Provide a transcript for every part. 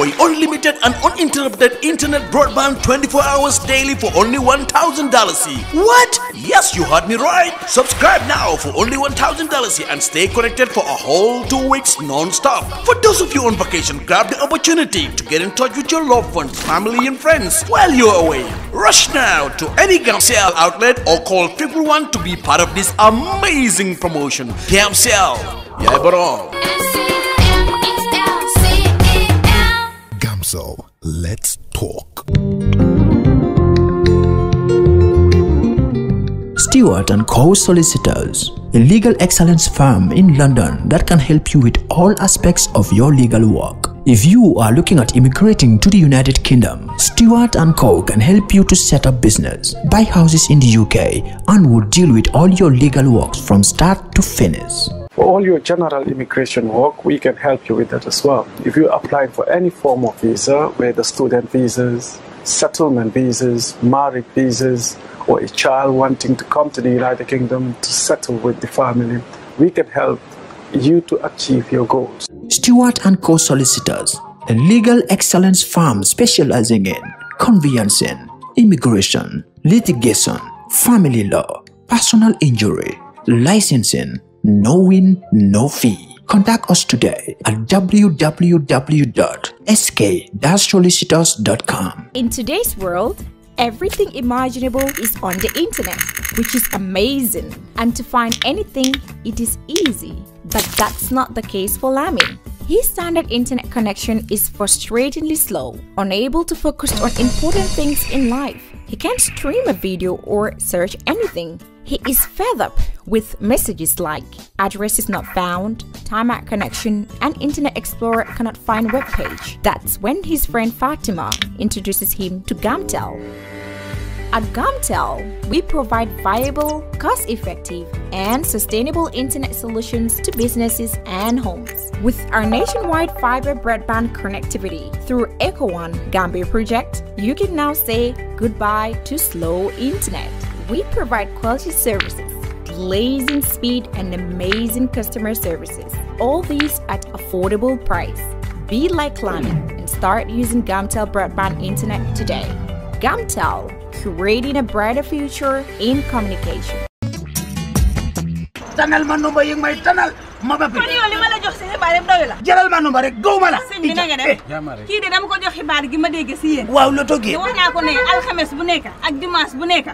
enjoy unlimited and uninterrupted internet broadband 24 hours daily for only $1,000. What? Yes, you heard me right. Subscribe now for only $1,000 and stay connected for a whole 2 weeks non-stop. For those of you on vacation, grab the opportunity to get in touch with your loved ones, family and friends while you're away. Rush now to any Gamcell outlet or call 111 to be part of this amazing promotion. Gamcell, yeah, bro. Gamcell, let's talk. Stewart & Co. Solicitors, a legal excellence firm in London that can help you with all aspects of your legal work. If you are looking at immigrating to the United Kingdom, Stewart & Co. can help you to set up business, buy houses in the UK, and will deal with all your legal works from start to finish. For all your general immigration work, we can help you with that as well. If you apply for any form of visa, whether student visas, settlement visas, marriage visas, or a child wanting to come to the United Kingdom to settle with the family, we can help you to achieve your goals. Stewart & Co. Solicitors, a legal excellence firm specializing in conveyancing, immigration, litigation, family law, personal injury, licensing, no win, no fee. Contact us today at www.sk-solicitors.com. In today's world, everything imaginable is on the internet, which is amazing. And to find anything, it is easy. But that's not the case for Lami. His standard internet connection is frustratingly slow, unable to focus on important things in life. He can't stream a video or search anything. He is fed up with messages like address is not found, timeout connection, and Internet Explorer cannot find web page. That's when his friend Fatima introduces him to Gamtel. At Gamtel, we provide viable, cost-effective, and sustainable internet solutions to businesses and homes. With our nationwide fiber broadband connectivity through EcoOne Gambia project, you can now say goodbye to slow internet. We provide quality services, blazing speed, and amazing customer services. All these at affordable price. Be like Lami and start using Gamtel broadband internet today. Gamtel, creating a brighter future in communication. Tanal man number yung may tanal mabapi. Kani wala mala jox ci xibaar doy la. Jaral man number rek gowma la. Sëñ bi na nga def. Ki de dama ko jox xibaar gi ma dégg ci yeen. Waaw la toggé. Wax naa ko ne alxames bu nekk ak dimanche bu nekk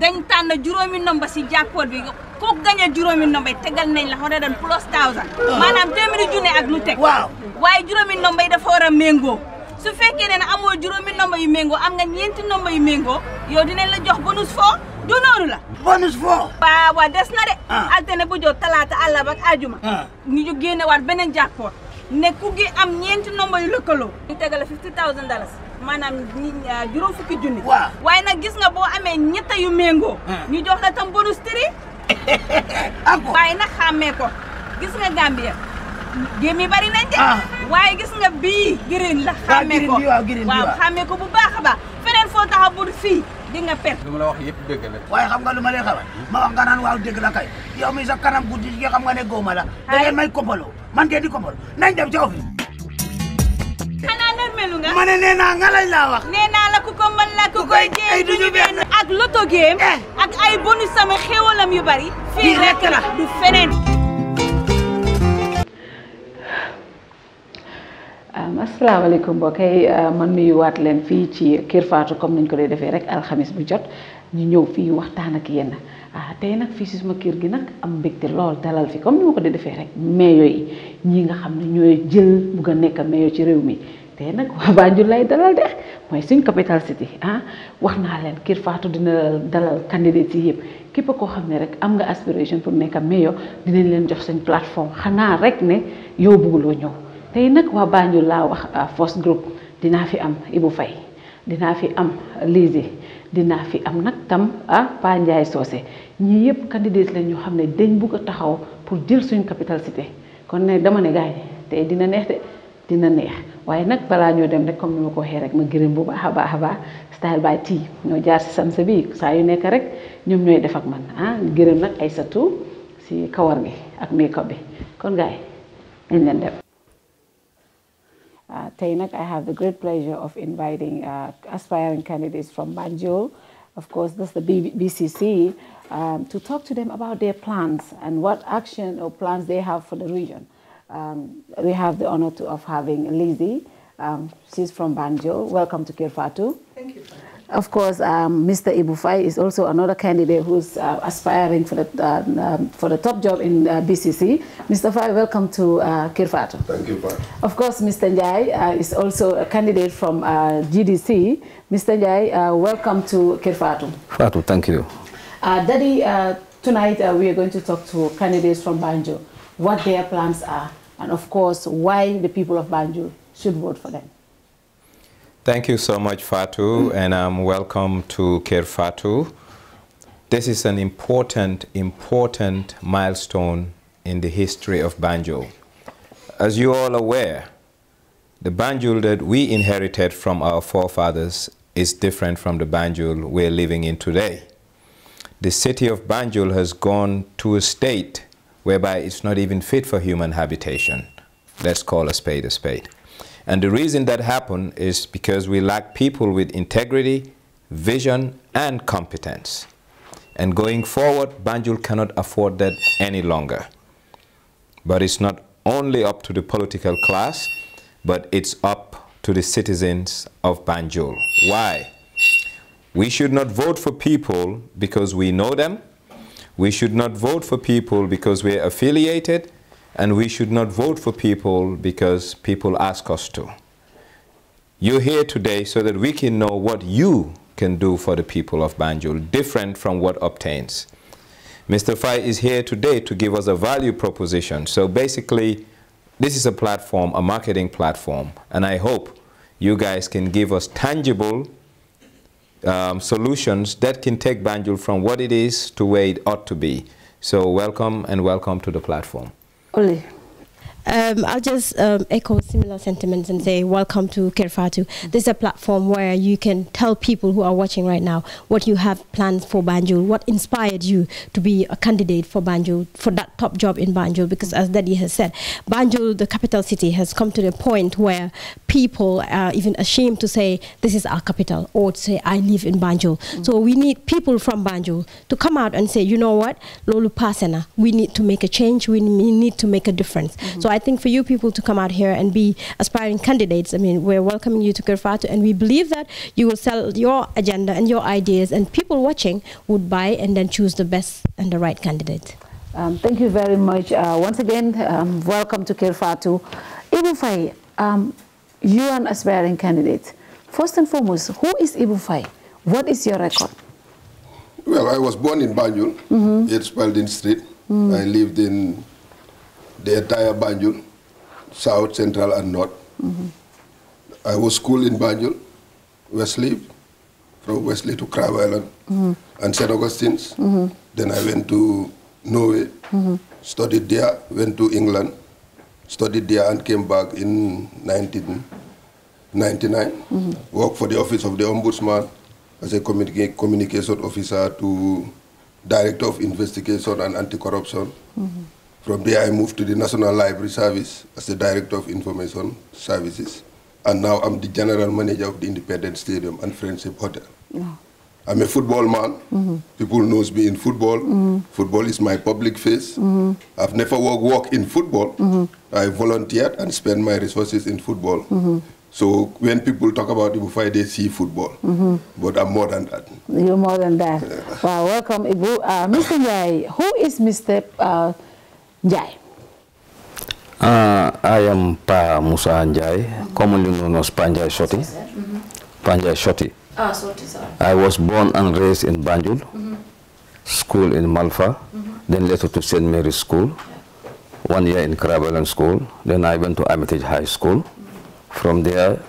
dañ tànn juróomi number ci jackpot bi ko gagné juróomi number tegal nañ la xone dan plus 1000. Manam téeméeri junne ak lu tek. Waaw. Waaye juróomi number dafa wara mengo. Su fekkee ne amoo juróomi number yu mengo am nga ñeenti number yu mengo yow dinañ la jox bonus fo du noonu la bonus fo waaw des na de altine bu jot talaata àllarba ak àjjuma ñu ju génne waat beneen jackpot ne ku gi am ñeenti number yu lëkkaloo ñu tegal la $50,000 maanaam juróom fukki junni waaye nag gis nga boo amee ñetta yu mengo ñu jox la tam bonus 3 waaye nag xàmmee ko gis nga Gambia gémi bari nañ de waaye gis nga bii green la xàmmee ko waaw xàmmee ko bu baax a baax feneen foo taxaw bu fii di nga pet lu ma la wax yëpp dëgg la waaye xam nga lu ma lay xamal ma wax nga naan waaw dëgg la kay yow mi sa kanam guddi gi xam nga ne góoma la da ngeen may kompaloo man ngeen di kompaloo nañ dem ci office xanaa nërmelu nga ma ne nee naa nga lañ laa wax nee naa la ku ko mën la ku koy jéem duñu benn ak loto game ak ay bonus sama xéwalam yu bari fii rek la du feneen asalaamaaleykum mbokk yi man nuyuwaat leen fii ci Kër Fatou comme niñ ko dee defee rek alxamis bu jot ñu ñëw fii waxtaan ak yéen tey nag fii si suma kër gi nag am mbégte lool dalal fi comme ni ma ko dee defee rek meyo yi ñi nga xam ne ñooy jël bugg a nekk meyo ci réew mi tey nag waa Banjul lay dalal de mooy suñ capital city wax naa leen Kër Fatou dina dalal candidates yi yëpp képp koo xam ne rek am nga aspiration pour nekk meyo dinañ leen jox seen plateforme xanaa rek ne yow bugguloo ñëw tey nag waa Banjul laa wax first group dinaa fi am Ibou Faye dinaa fi am Lizzy dinaa fi am nag tam Pa Ndiaye Socé ñii yëpp candidat la ñu xam ne dañ bugg a taxaw pour jël suñ capital cité kon ne dama ne gars yi tey dina neex de dina neex waaye nag balaa ñoo dem rek comme ni ma ko waxee rek ma gërëm bu baax a baax style by tea ñoo jaar si sanse bi saa yu nekk rek ñoom ñooy def ak man gërëm nag ay satu si kawar gi ak make-up bi kon gars yi nañ leen dem Tey nag I have the great pleasure of inviting aspiring candidates from Banjul. Of course, that's the BCC, to talk to them about their plans and what action or plans they have for the region. We have the honor of having Lizzie. She's from Banjul. Welcome to KERR FATOU. Thank you. Of course, Mr. Ibufai is also another candidate who's aspiring for the top job in BCC. Mr. Fai, welcome to KERR FATOU. Thank you, Fai. Of course, Mr. Njai is also a candidate from GDC. Mr. Njai, welcome to KERR FATOU. FATOU, thank you. Daddy, tonight we are going to talk to candidates from Banjul, what their plans are, and of course, why the people of Banjul should vote for them. Thank you so much, Fatou, and welcome to KERR FATOU. This is an important milestone in the history of Banjul. As you all are aware, the Banjul that we inherited from our forefathers is different from the Banjul we're living in today. The city of Banjul has gone to a state whereby it's not even fit for human habitation. Let's call a spade a spade. And the reason that happened is because we lack people with integrity, vision, and competence. And going forward, Banjul cannot afford that any longer. But it's not only up to the political class, but it's up to the citizens of Banjul. Why? We should not vote for people because we know them. We should not vote for people because we're affiliated. And we should not vote for people because people ask us to. You're here today so that we can know what you can do for the people of Banjul, different from what obtains. Mr. Fai is here today to give us a value proposition. So basically, this is a platform, a marketing platform, and I hope you guys can give us tangible solutions that can take Banjul from what it is to where it ought to be. So welcome, and welcome to the platform. Oli. I'll just echo similar sentiments and say welcome to KERR FATOU. This is a platform where you can tell people who are watching right now what you have planned for Banjul, what inspired you to be a candidate for Banjul, for that top job in Banjul, because as Daddy has said, Banjul, the capital city, has come to the point where people are even ashamed to say this is our capital, or to say I live in Banjul. So we need people from Banjul to come out and say, you know what, Lolu Pasena, we need to make a change, we need to make a difference. So I think for you people to come out here and be aspiring candidates, I mean, we're welcoming you to KERR FATOU, and we believe that you will sell your agenda and your ideas, and people watching would buy and then choose the best and the right candidate. Thank you very much. Once again, welcome to KERR FATOU. Ibufai, you are an aspiring candidate. First and foremost, who is Ibufai? What is your record? Well, I was born in Banjul, 8 Spalding Street. I lived in the entire Banjul, South, Central, and North. I was schooled in Banjul, Wesley, from Wesley to Crab Island, and St. Augustine's. Then I went to Norway, studied there, went to England, studied there, and came back in 1999. Worked for the Office of the Ombudsman as a communication officer to Director of Investigation and Anti-Corruption. From there, I moved to the National Library Service as the Director of Information Services. And now I'm the General Manager of the Independent Stadium and Friendship Hotel. I'm a football man. People knows me in football. Football is my public face. I've never worked in football. I volunteered and spent my resources in football. So when people talk about Ibu, they see football. But I'm more than that. You're more than that. Well, welcome, Ibu. Mr. Njai, who is Mr. Njai? I am Pa Musa Njai, commonly known as Panjai Shoti. Panjai Shoti. Sorry. I was born and raised in Banjul, school in Malfa, then later to St. Mary's School, 1 year in Crab Island School, then I went to Armitage High School. From there,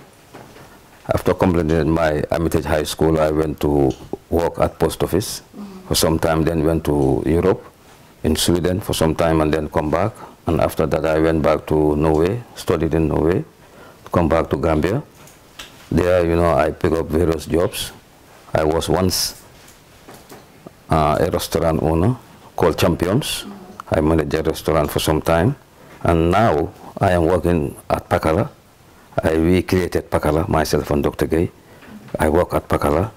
after completing my Armitage High School, I went to work at post office for some time, then went to Europe, in Sweden for some time, and then come back. And after that, I went back to Norway, studied in Norway, come back to Gambia. There, you know, I picked up various jobs. I was once a restaurant owner called Champions. I managed a restaurant for some time. And now I am working at Pakala We created Pakala, myself and Dr. Gay. I work at Pakala.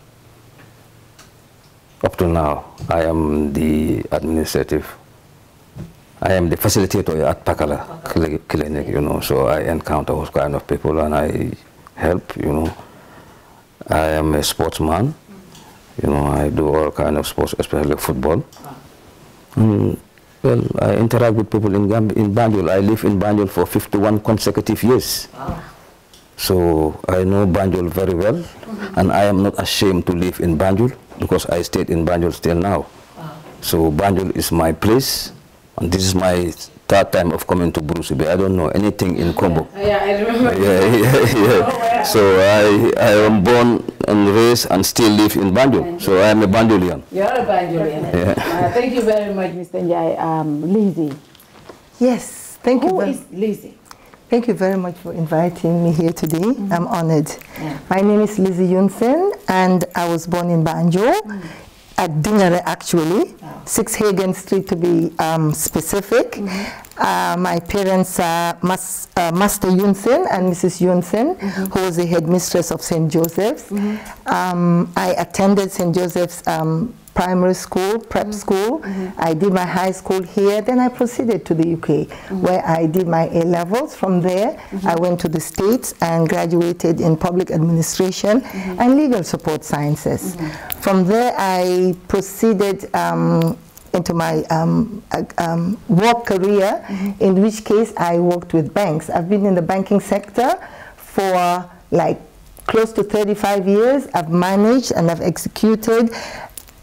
Up to now, I am the facilitator at Pakala clinic, you know, so I encounter those kind of people and I help, you know. I am a sportsman, you know, I do all kind of sports, especially football. Well, I interact with people in Banjul. I live in Banjul for 51 consecutive years. Wow. So I know Banjul very well, and I am not ashamed to live in Banjul because I stayed in Banjul still now. Wow. So Banjul is my place, and this is my third time of coming to Bruce Bay. I don't know anything in Combo. Yeah, I remember. Yeah. So I am born and raised and still live in Banjul. So I am a Banjulian. You're a Banjulian. Yeah. Thank you very much, Mr. Njai. Lizzie. Yes, thank you. Who is Lizzie? Thank you very much for inviting me here today. I'm honored. Yeah. My name is Lizzie Yunsen, and I was born in Banjul, at Dingare actually, 6 Hagen Street to be specific. My parents are Master Yunsen and Mrs. Yunsen, who was the headmistress of St. Joseph's. I attended St. Joseph's primary school, prep school. I did my high school here. Then I proceeded to the UK, where I did my A-levels. From there, I went to the States and graduated in public administration and legal support sciences. From there, I proceeded into my work career, in which case I worked with banks. I've been in the banking sector for like close to 35 years. I've managed and I've executed.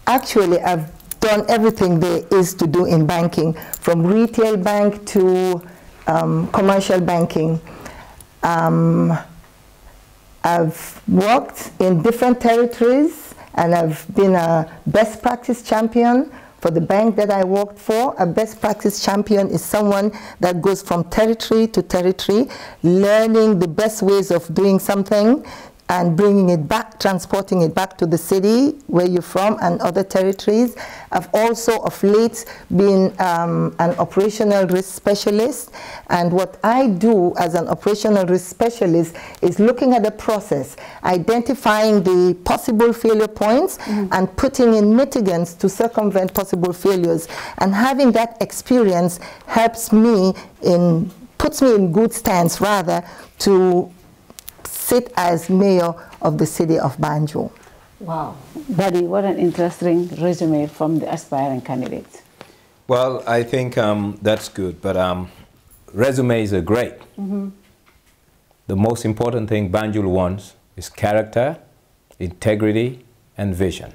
Actually, I've done everything there is to do in banking, from retail bank to commercial banking. I've worked in different territories, and I've been a best practice champion for the bank that I worked for. A best practice champion is someone that goes from territory to territory, learning the best ways of doing something, and bringing it back, transporting it back to the city where you're from and other territories. I've also of late been an operational risk specialist, and what I do as an operational risk specialist is looking at the process, identifying the possible failure points and putting in mitigants to circumvent possible failures. And having that experience helps me puts me in good stance rather to sit as mayor of the city of Banjul. Wow. Buddy, what an interesting resume from the aspiring candidates. Well, I think that's good, but resumes are great. The most important thing Banjul wants is character, integrity, and vision.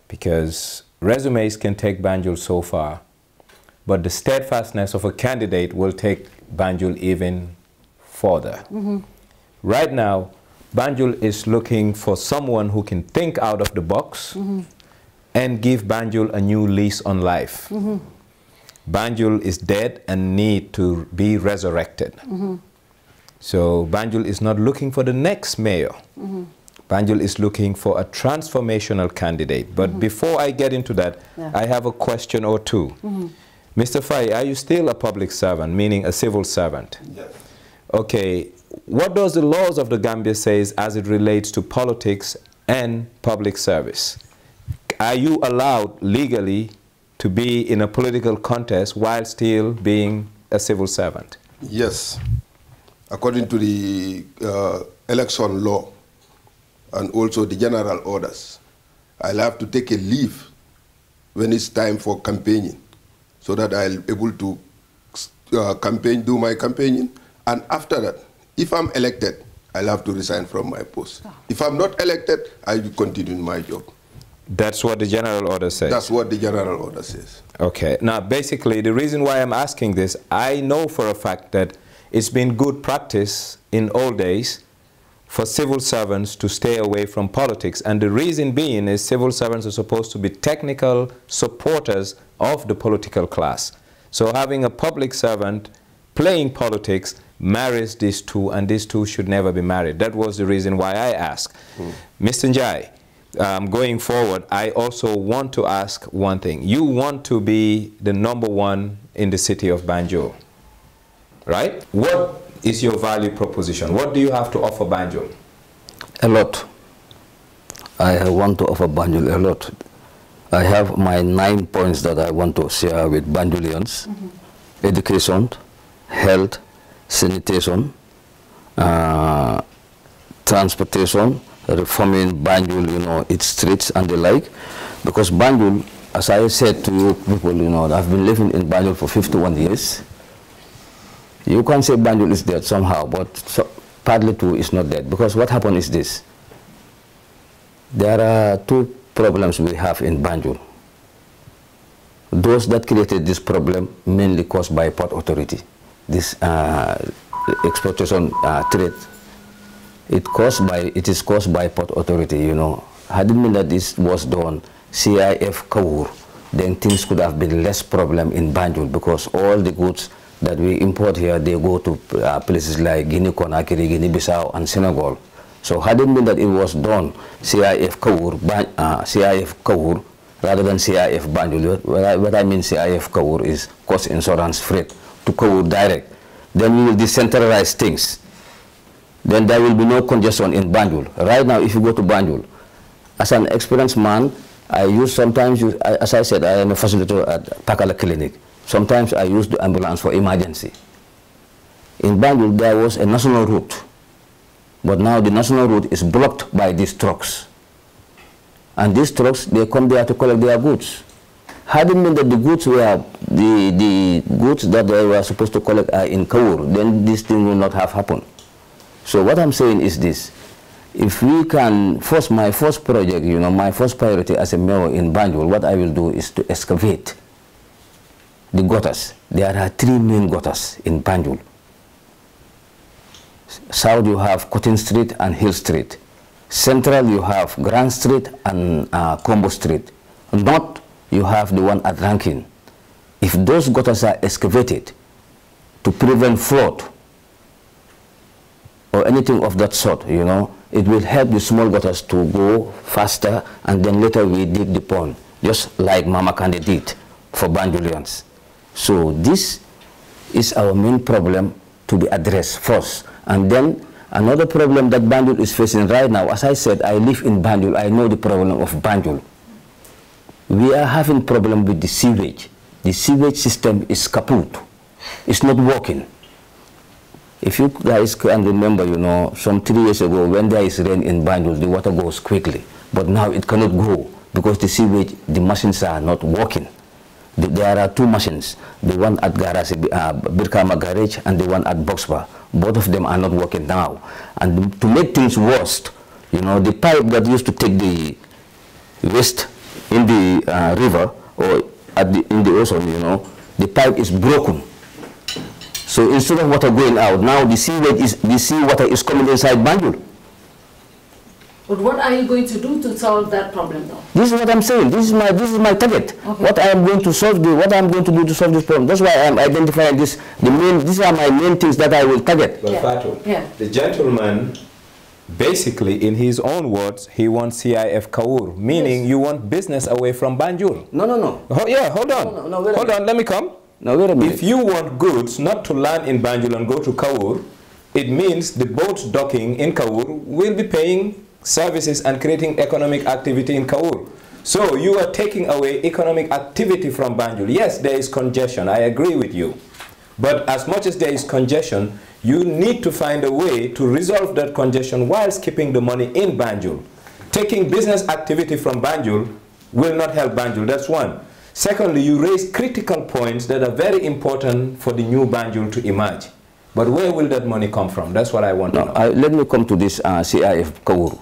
Because resumes can take Banjul so far, but the steadfastness of a candidate will take Banjul even further. Right now, Banjul is looking for someone who can think out of the box and give Banjul a new lease on life. Banjul is dead and need to be resurrected. So Banjul is not looking for the next mayor. Banjul is looking for a transformational candidate. But before I get into that, I have a question or two. Mr. Faye, are you still a public servant, meaning a civil servant? Yes. Okay. What does the laws of the Gambia says as it relates to politics and public service? Are you allowed legally to be in a political contest while still being a civil servant? Yes. According to the election law and also the general orders, I'll have to take a leave when it's time for campaigning so that I'll be able to do my campaigning, and after that, if I'm elected, I'll have to resign from my post. If I'm not elected, I will continue my job. That's what the general order says? That's what the general order says. Okay. Now, basically, the reason why I'm asking this, I know for a fact that it's been good practice in old days for civil servants to stay away from politics. And the reason being is civil servants are supposed to be technical supporters of the political class. So having a public servant playing politics marries these two, and these two should never be married. That was the reason why I asked. Mr. Njai, going forward, I also want to ask one thing. You want to be the #1 in the city of Banjul, right? What is your value proposition? What do you have to offer Banjul? A lot. I want to offer Banjul a lot. I have my 9 points that I want to share with Banjulians. Education, health, sanitation, transportation, reforming Banjul, you know, its streets and the like. Because Banjul, as I said to you people, you know, I've been living in Banjul for 51 years. You can't say Banjul is dead somehow, but partly too is not dead. Because what happened is this. There are two problems we have in Banjul. Those that created this problem mainly caused by Port Authority. This exploitation trade. It is caused by Port Authority, you know. Had it been that this was done, CIF Kawur, then things could have been less problem in Banjul, because all the goods that we import here, they go to places like Guinea-Conakry, Guinea-Bissau, and Senegal. So had it been that it was done, CIF Kawur, rather than CIF Banjul, what I mean CIF Kawur is cost insurance freight to Kawur direct, then we will decentralize things. Then there will be no congestion in Banjul. Right now, if you go to Banjul, as an experienced man, sometimes, as I said, I am a facilitator at Pakala Clinic. Sometimes I use the ambulance for emergency. In Banjul, there was a national route, but now the national route is blocked by these trucks. And these trucks, they come there to collect their goods. Had it been that the goods were the goods that they were supposed to collect are in Kawur, then this thing will not have happened. So what I'm saying is this: if we can, my first project, you know, my first priority as a mayor in Banjul, what I will do is to excavate the gutters. There are 3 main gutters in Banjul. South you have Cotton Street and Hill Street. Central you have Grand Street and Combo Street. North you have the one at Rankin. If those gutters are excavated to prevent flood or anything of that sort, you know, it will help the small gutters to go faster, and then later we dig the pond, just like Mama Kande did for Banjulians. So this is our main problem to be addressed first. And then another problem that Banjul is facing right now, as I said, I live in Banjul, I know the problem of Banjul. We are having problem with the sewage. The sewage system is kaput. It's not working. If you guys can remember, you know, some 3 years ago, when there is rain in Banjul, the water goes quickly. But now it cannot go because the sewage, the machines are not working. There are 2 machines, the one at Birkama Garage and the one at Boxbar. Both of them are not working now. And to make things worse, you know, the pipe that used to take the waste in the river or in the ocean, you know, the pipe is broken. So instead of water going out, now the seawater is coming inside Banjul. But what are you going to do to solve that problem, though? This is what I'm saying. This is my target. Okay. What I am going to solve, what I am going to do to solve this problem. That's why I am identifying this. These are my main things that I will target. Well, Fatou, the gentleman, basically, in his own words, he wants CIF Kawur, meaning you want business away from Banjul. No. Yeah, hold on. Hold on, let me come. No, wait a minute. If you want goods not to land in Banjul and go to Kawur, it means the boats docking in Kawur will be paying services and creating economic activity in Kawur. So you are taking away economic activity from Banjul. Yes, there is congestion. I agree with you. But as much as there is congestion, you need to find a way to resolve that congestion whilst keeping the money in Banjul. Taking business activity from Banjul will not help Banjul. That's one. Secondly, you raise critical points that are very important for the new Banjul to emerge. But where will that money come from? That's what I want to know. Let me come to this CIF Kawur.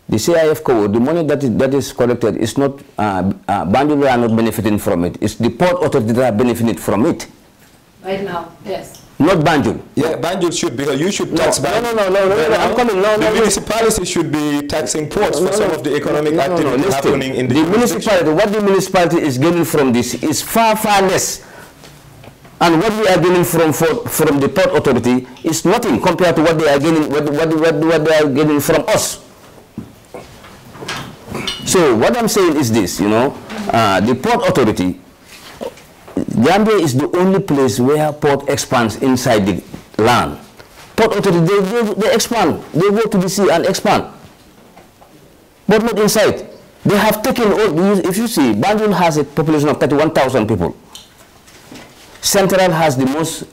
The CIF Kawur, the money that is collected is not, Banjul are not benefiting from it. It's the Port Authority that are benefiting from it. Right now, yes. Not Banjul. Yeah, Banjul should be, you should tax Banjul. No, I'm coming. The municipality should be taxing ports for some of the economic activity happening in the municipality. What the municipality is getting from this is far, far less. And what we are getting from the Port Authority is nothing compared to what they are getting, what they are getting from us. So what I'm saying is this, you know, the Port Authority, Gambia is the only place where port expands inside the land. Port Authority, they expand. They go to the sea and expand. But not inside. They have taken all, if you see, Banjul has a population of 31,000 people. Central has the most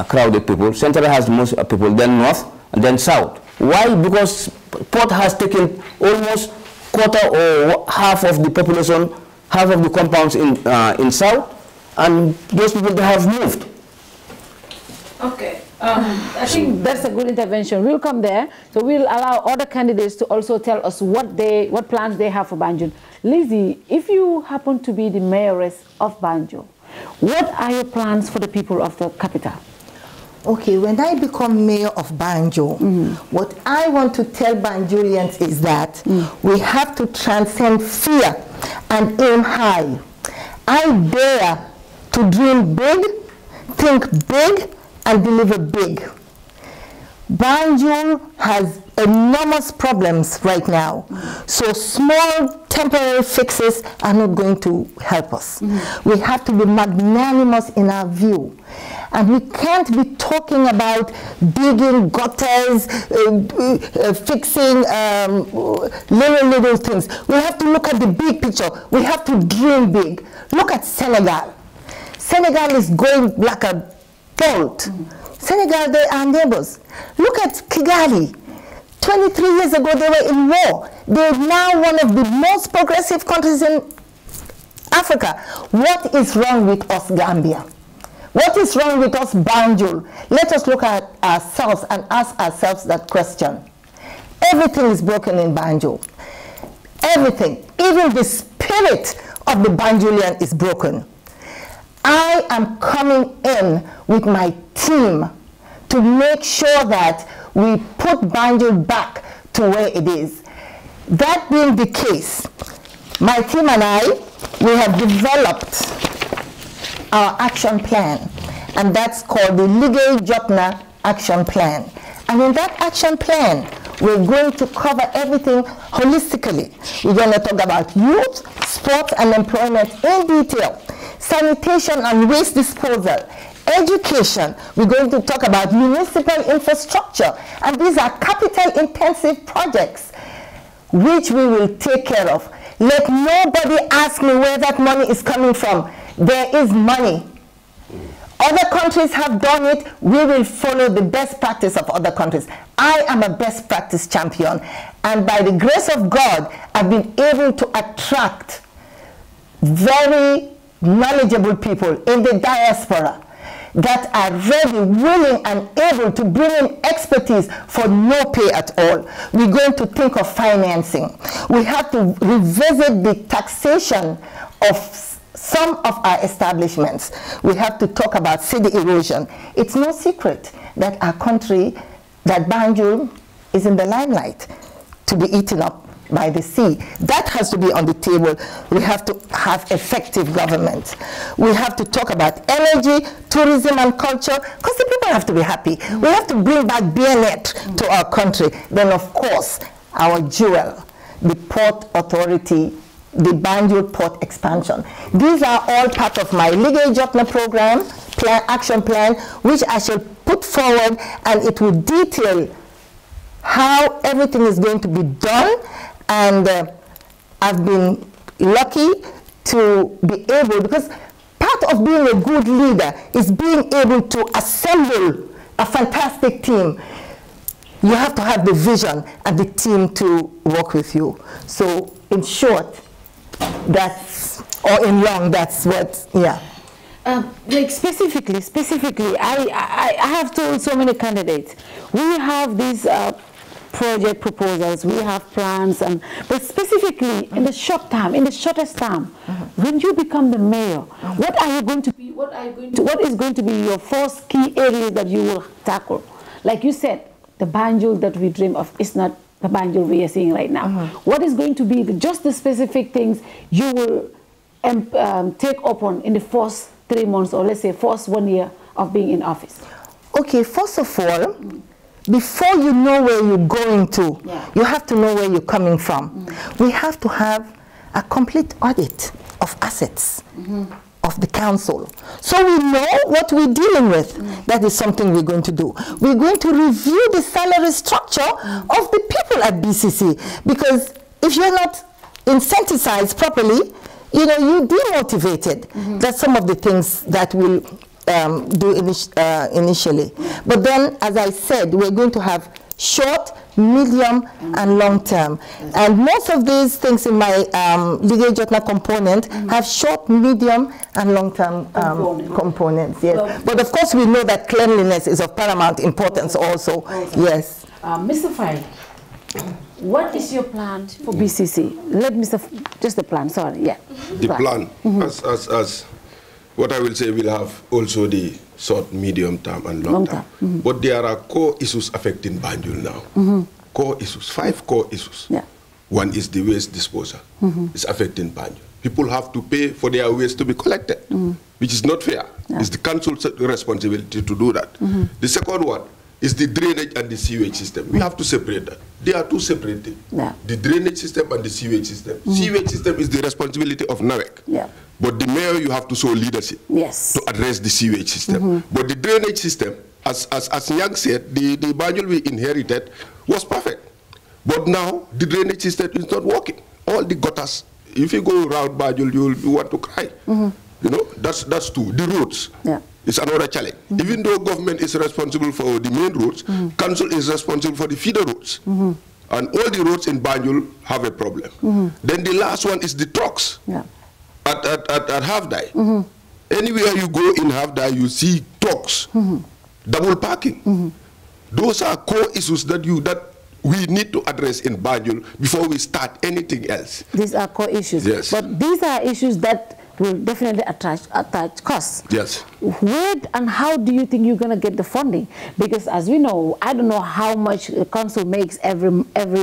crowded people. Central has the most people, then North, and then South. Why? Because Port has taken almost quarter or half of the population, half of the compounds in South, and those people, they have moved. Okay. I think that's a good intervention. We'll come there. So we'll allow other candidates to also tell us what plans they have for Banjul. Lizzie, if you happen to be the mayoress of Banjul, what are your plans for the people of the capital? Okay, when I become mayor of Banjul, what I want to tell Banjulians is that we have to transcend fear and aim high. I dare to dream big, think big, and deliver big. Banjul has enormous problems right now, so small temporary fixes are not going to help us. We have to be magnanimous in our view, and we can't be talking about digging gutters, fixing little things. We have to look at the big picture. We have to dream big. Look at Senegal. Senegal is going like a bolt. Senegal, they are neighbors. Look at Kigali. 23 years ago, they were in war. They're now one of the most progressive countries in Africa. What is wrong with us, Gambia? What is wrong with us, Banjul? Let us look at ourselves and ask ourselves that question. Everything is broken in Banjul. Everything. Even the spirit of the Banjulian is broken. I am coming in with my team to make sure that we put Banjul back to where it is. That being the case, my team and I, we have developed our action plan, and that's called the Ligay Jotna Action Plan. And in that action plan, we're going to cover everything holistically. We're going to talk about youth, sports, and employment in detail, sanitation and waste disposal, education. We're going to talk about municipal infrastructure, and these are capital-intensive projects which we will take care of. Let nobody ask me where that money is coming from. There is money. Other countries have done it. We will follow the best practice of other countries. I am a best practice champion, and by the grace of God, I've been able to attract very knowledgeable people in the diaspora that are ready, willing, and able to bring in expertise for no pay at all. We're going to think of financing. We have to revisit the taxation of some of our establishments. We have to talk about city erosion. It's no secret that our country, that Banjul, is in the limelight to be eaten up by the sea. That has to be on the table. We have to have effective government. We have to talk about energy, tourism, and culture, because the people have to be happy. We have to bring back BNet to our country. Then, of course, our jewel, the Port Authority, the Banjul Port expansion. These are all part of my Ligay Jotna program, action plan, which I shall put forward, and it will detail how everything is going to be done. And I've been lucky to be able, because part of being a good leader is being able to assemble a fantastic team. You have to have the vision and the team to work with you. So in short, that's, or in long, that's what, yeah. Like specifically, I have told so many candidates, we have these project proposals, we have plans, but specifically in the short term, in the shortest term, when you become the mayor, what are you going to be? What is going to be your first key areas that you will tackle? Like you said, the Banjul that we dream of is not the Banjul we are seeing right now. What is going to be just the specific things you will take upon in the first 3 months, or let's say first 1 year of being in office? Okay, first of all, before you know where you're going to, you have to know where you're coming from. We have to have a complete audit of assets, of of the council. So we know what we're dealing with. That is something we're going to do. We're going to review the salary structure of the people at BCC, because if you're not incentivized properly, you know, you're demotivated. That's some of the things that we'll do initially. But then, as I said, we're going to have short, medium, and long term. And most of these things in my legal jotna component have short, medium, and long term components. Yes. But of course, we know that cleanliness is of paramount importance also. Yes. Mr. Fai, what is your plan for BCC? Let Mr. Just the plan, sorry, yeah. The plan, as what I will say, will have also the short, medium term, and long term. But there are core issues affecting Banjul now. Core issues, 5 core issues. Yeah. One is the waste disposal. It's affecting Banjul. People have to pay for their waste to be collected, which is not fair. Yeah. It's the council's responsibility to do that. The second one is the drainage and the sewage system. We have to separate that. They are two separate things. Yeah. The drainage system and the sewage system. Sewage system is the responsibility of NAWEC. Yeah. But the mayor, you have to show leadership to address the sewage system. But the drainage system, as Nyang said, the Banjul we inherited was perfect. But now, the drainage system is not working. All the gutters, if you go around Banjul, you want to cry. You know, that's two. The roads. Yeah. It's another challenge. Even though government is responsible for the main roads, council is responsible for the feeder roads. And all the roads in Banjul have a problem. Then the last one is the trucks. Yeah. At Halfday. Anywhere you go in Halfday, you see trucks, double parking. Those are core issues that we need to address in Banjul before we start anything else. These are core issues. Yes. But these are issues that will definitely attach costs. Yes. Where and how do you think you're going to get the funding? Because as we know, I don't know how much the council makes every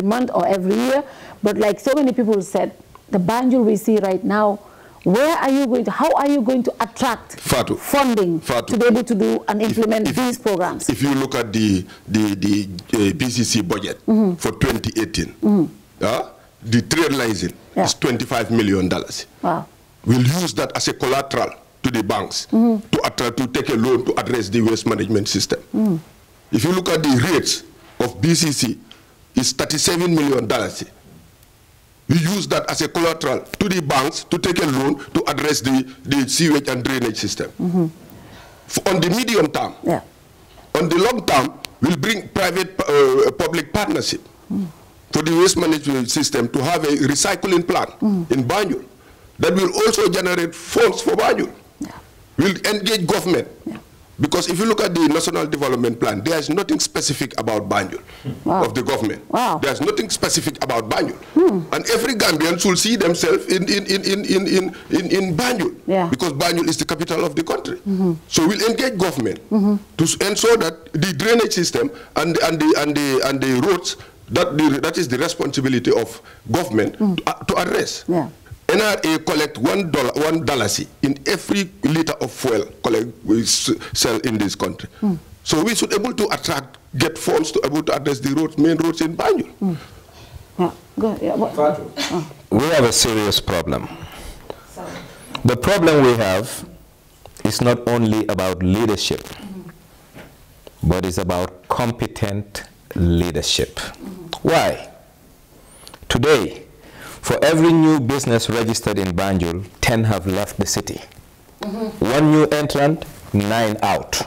month or every year, but like so many people said, the Banjul we see right now, where are you going to, how are you going to attract funding to be able to do and implement these programs? If you look at the BCC budget for 2018, the trade license is $25 million. Wow. We'll use that as a collateral to the banks to take a loan to address the waste management system. If you look at the rates of BCC, it's $37 million. We use that as a collateral to the banks to take a loan to address the sewage and drainage system. On the medium term, on the long term, we'll bring private public partnership for the waste management system to have a recycling plant in Banjul that will also generate funds for Banjul. We'll engage government. Because if you look at the National Development Plan, there is nothing specific about Banjul of the government. There's nothing specific about Banjul. And every Gambian should see themselves in Banjul. Because Banjul is the capital of the country. So we'll engage government to ensure that the drainage system and the roads, that is the responsibility of government to address. NRA collect $1 in every liter of fuel we sell in this country. So we should be able to get funds to able to address the roads, main roads in Banjul. We have a serious problem. The problem we have is not only about leadership, but it's about competent leadership. Why? Today, for every new business registered in Banjul, 10 have left the city. 1 new entrant, 9 out.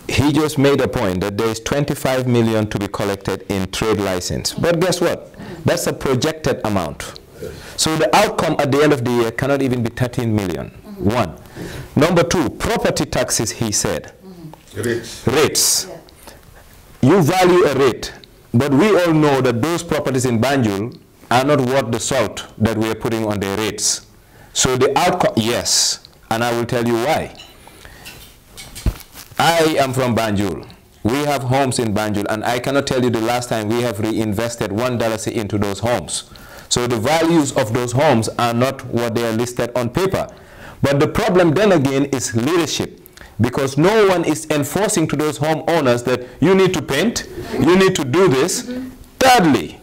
He just made a point that there is 25 million to be collected in trade license. But guess what? That's a projected amount. So the outcome at the end of the year cannot even be 13 million. One. Number two, property taxes, he said. Rates. You value a rate. But we all know that those properties in Banjul are not worth the salt that we are putting on their rates. So the outcome, yes, and I will tell you why. I am from Banjul. We have homes in Banjul, and I cannot tell you the last time we have reinvested $1 into those homes. So the values of those homes are not what they are listed on paper. But the problem then again is leadership. Because no one is enforcing to those homeowners that you need to paint, you need to do this. Thirdly,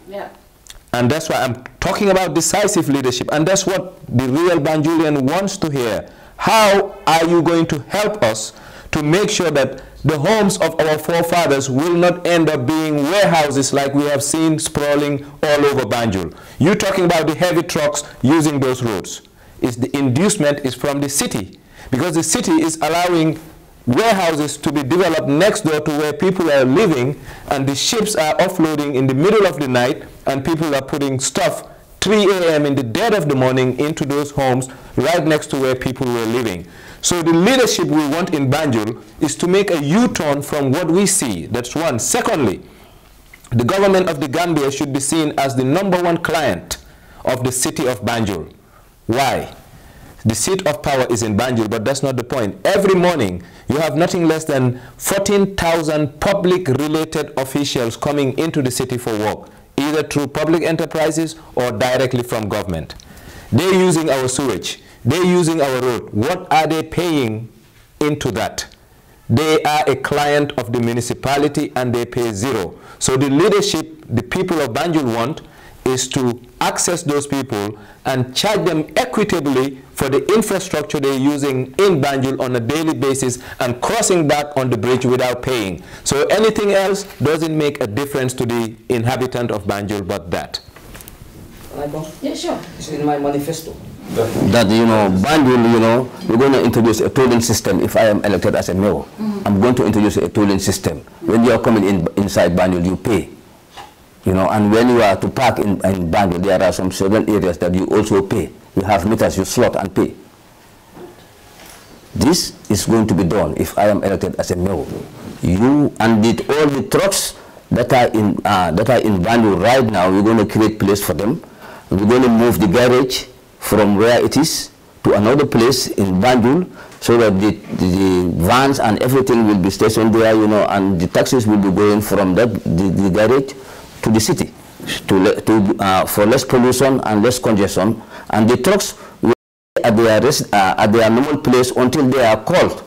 And that's why I'm talking about decisive leadership. And that's what the real Banjulian wants to hear. How are you going to help us to make sure that the homes of our forefathers will not end up being warehouses like we have seen sprawling all over Banjul? You're talking about the heavy trucks using those roads. The inducement is from the city, because the city is allowing warehouses to be developed next door to where people are living, and the ships are offloading in the middle of the night, and people are putting stuff 3 a.m. in the dead of the morning into those homes right next to where people were living. So the leadership we want in Banjul is to make a U-turn from what we see. That's one. Secondly, the government of the Gambia should be seen as the #1 client of the city of Banjul. Why? The seat of power is in Banjul, but that's not the point. Every morning, you have nothing less than 14,000 public-related officials coming into the city for work, either through public enterprises or directly from government. They're using our sewage. They're using our road. What are they paying into that? They are a client of the municipality and they pay zero. So the leadership the people of Banjul want is to access those people and charge them equitably for the infrastructure they're using in Banjul on a daily basis and crossing back on the bridge without paying. So anything else doesn't make a difference to the inhabitant of Banjul but that. Yeah, sure. It's in my manifesto. That, Banjul, we're going to introduce a tolling system if I am elected as a mayor. I'm going to introduce a tolling system. When you are coming inside Banjul, you pay. And when you are to park in Banjul, there are some certain areas that you also pay. You have meters, you slot and pay. This is going to be done if I am elected as a mayor. You and all the trucks that are in Banjul right now, we're going to create place for them. We're going to move the garage from where it is to another place in Banjul, so that the vans and everything will be stationed there, and the taxis will be going from the garage to the city for less pollution and less congestion, and the trucks will be at their normal place until they are called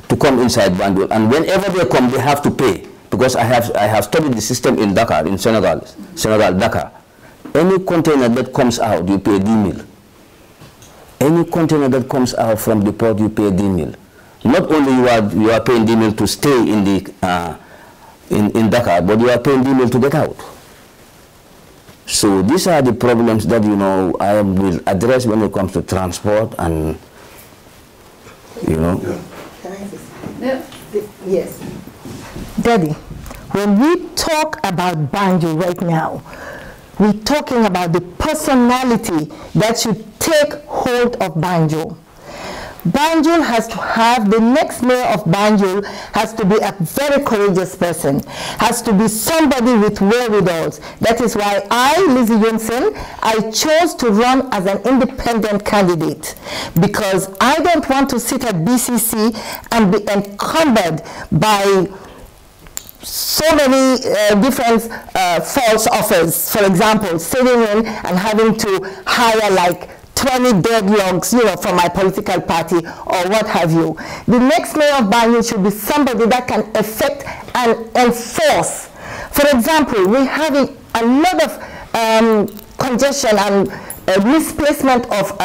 to come inside Banjul. And whenever they come, they have to pay, because I have studied the system in Dakar, in Senegal, Dakar. Any container that comes out, you pay 10 mil. Any container that comes out from the port, you pay 10 mil. Not only you are paying 10 mil to stay in Dakar, but you are paying 10 mil to get out. So these are the problems that I will address when it comes to transport and Yes. Daddy, when we talk about Banjul right now, we're talking about the personality that should take hold of Banjul. Banjul has to have, the next mayor of Banjul has to be a very courageous person, has to be somebody with wherewithals. That is why I, Lizzie Johnson, I chose to run as an independent candidate, because I don't want to sit at BCC and be encumbered by so many different false offers. For example, sitting in and having to hire like 20 deadlogs, from my political party or what have you. The next mayor of Banjul should be somebody that can effect and enforce. For example, we're having a lot of congestion and misplacement of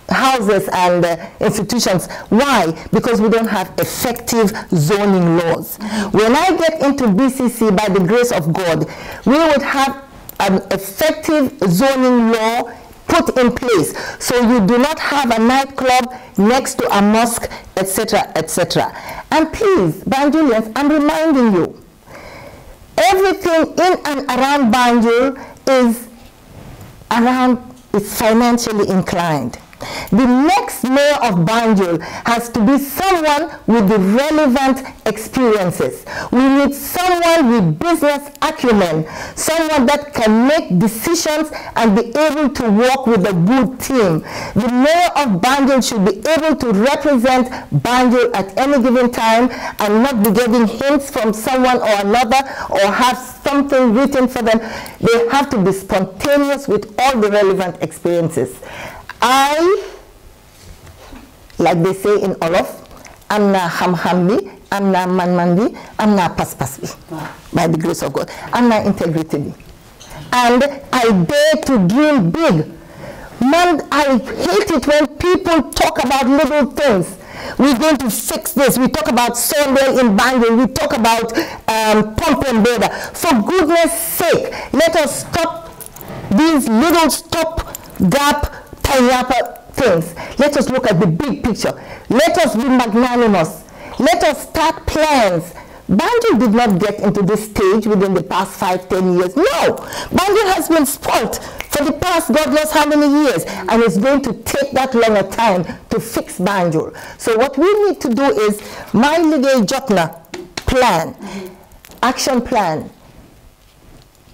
houses and institutions. Why? Because we don't have effective zoning laws. When I get into BCC, by the grace of God, we would have an effective zoning law put in place, so you do not have a nightclub next to a mosque, etc., etc. And please, Banjulians, I'm reminding you, everything in and around Banjul is financially inclined. The next mayor of Banjul has to be someone with the relevant experiences. We need someone with business acumen, someone that can make decisions and be able to work with a good team. The mayor of Banjul should be able to represent Banjul at any given time and not be getting hints from someone or another or have something written for them. They have to be spontaneous with all the relevant experiences. Like they say in Olof, am na xam-xam bi, am na man-man bi, am na pas-pas bi, by the grace of God. Am na integrity bi. and I dare to dream big. Man, I hate it when people talk about little things. We're going to fix this. We talk about Sunday in Bangalore. We talk about pump and border. For goodness sake, let us stop these little stop-gap, tie-up things. Let us look at the big picture. Let us be magnanimous. Let us start plans. Banjul did not get into this stage within the past 5-10 years. No, Banjul has been spoilt for the past God knows how many years, and it's going to take that longer time to fix Banjul. So what we need to do is my Ligay Jotna plan, action plan,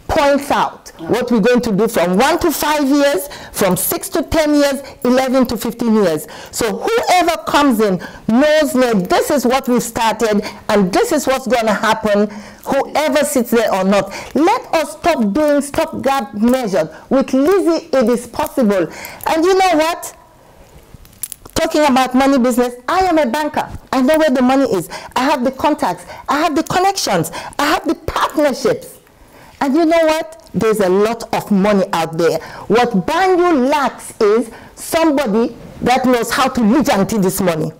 points out what we're going to do from 1 to 5 years, from 6 to 10 years, 11 to 15 years. So whoever comes in knows that this is what we started and this is what's going to happen, whoever sits there or not. Let us stop doing stopgap measures. With Lizzie, it is possible. And you know what? Talking about money business, I am a banker. I know where the money is. I have the contacts. I have the connections. I have the partnerships. And you know what? There's a lot of money out there. What Banjul lacks is somebody that knows how to legend this money.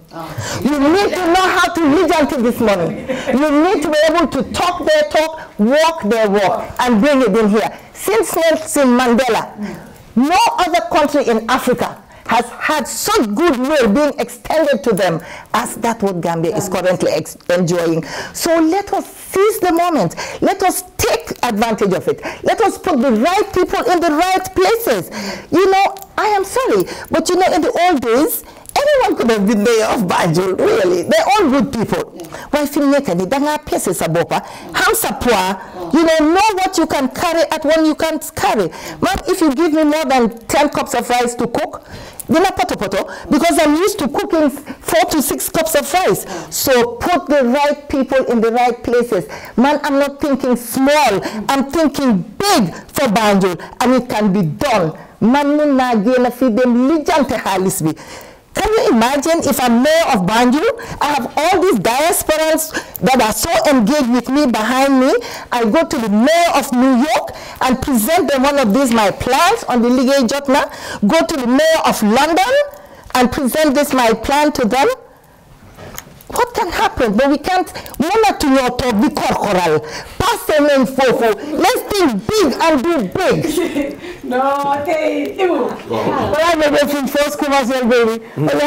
You need to know how to legend this money. You need to be able to talk their talk, walk their walk, and bring it in here. Since Nelson Mandela, no other country in Africa has had such goodwill being extended to them as that what Gambia is currently enjoying. So let us seize the moment. Let us take advantage of it. Let us put the right people in the right places. You know, I am sorry, but you know, in the old days, anyone could have been mayor of Banjul, really. They're all good people. Why you know what you can carry at when you can't carry. Man, if you give me more than 10 cups of rice to cook, because I'm used to cooking 4 to 6 cups of rice. So put the right people in the right places. Man, I'm not thinking small. I'm thinking big for Banjul, and it can be done. Man, can you imagine if I'm mayor of Banjul? I have all these diasporans that are so engaged with me behind me. I go to the mayor of New York and present them one of these my plans on the Ligay Jotna. Go to the mayor of London and present this my plan to them. What can happen? But we can't. Let's think big and do big. No, okay. Well, I'm going to first commercial baby. Because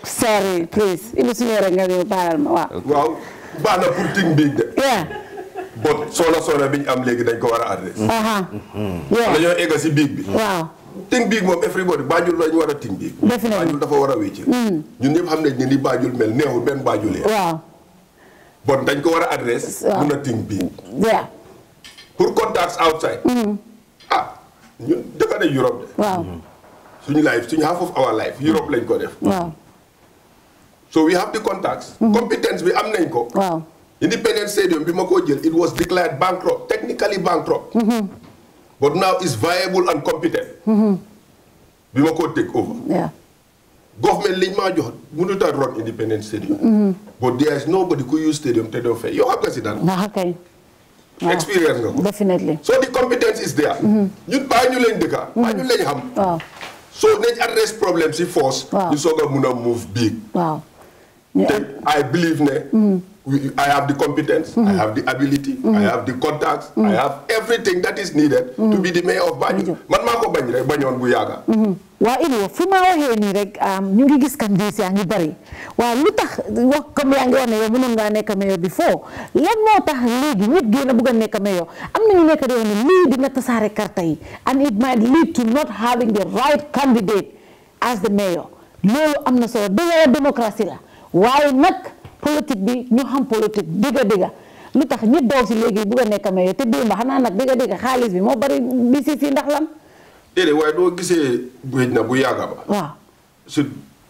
sorry, please. Well, bana putting big. Yeah. But sola biñ am légui dañ ko wara address. Yeah. Dañu égga ci big bi. Wow. Think big mom everybody Banjul lañu wara think big. Definitely. Banjul dafa wara wécc. Ñun ñep xam nañ ni Banjul mel neexul ben Banjul ya. Wow. But dañ ko wara address mëna think big. Yeah. Pour contacts outside. Ah, ñun dëkk na Europe. Wow. Suñu life, suñu half of our life Europe lañ ko def. Wow. So we have the contacts. Competence bi am nañ ko. Wow. Independence Stadium bi mako jël, it was declared bankrupt, technically bankrupt. But now it's viable and competent. We mako take over. Yeah. Government liñ ma jox mënut a run Independence Stadium. But there is nobody who use stadium te do fay. Yow xam nga ci dara. Okay. Experience nga ko. Definitely. So the competence is there. Ñun ba ñu leen dëkka, ba ñu leen xam. Wow. So nañ address problem ci force, ñu soga mëna move big. Wow. I believe I have the competence, I have the ability, I have the contacts, I have everything that is needed to be the mayor of Banjul. Man mako bañ rek bañoon bu yaga. Wa ilo fu ma waxee ni rek ñu ngi gis candidates yaa ngi bari. Wa lu tax wax comme yaa ngi wax ne yow mënoon ngaa nekk mayor before lan moo tax léegi ñëpp gën a bëgg a nekk mayor am na ñu nekk di wax ne lii dina tasaare carte yi and it might lead to not having the right candidate as the mayor. Loolu am na solo dëgg démocratie la waaye nag politique bi ñu xam politique dëgg lu tax ñëpp daw si léegi bëgg a nekk mayor te démb xanaa nag dëgg xaalis bi moo bari BCC ndax lan. Déedéet waaye doo gisee bu na bu yàgga ba. Waaw.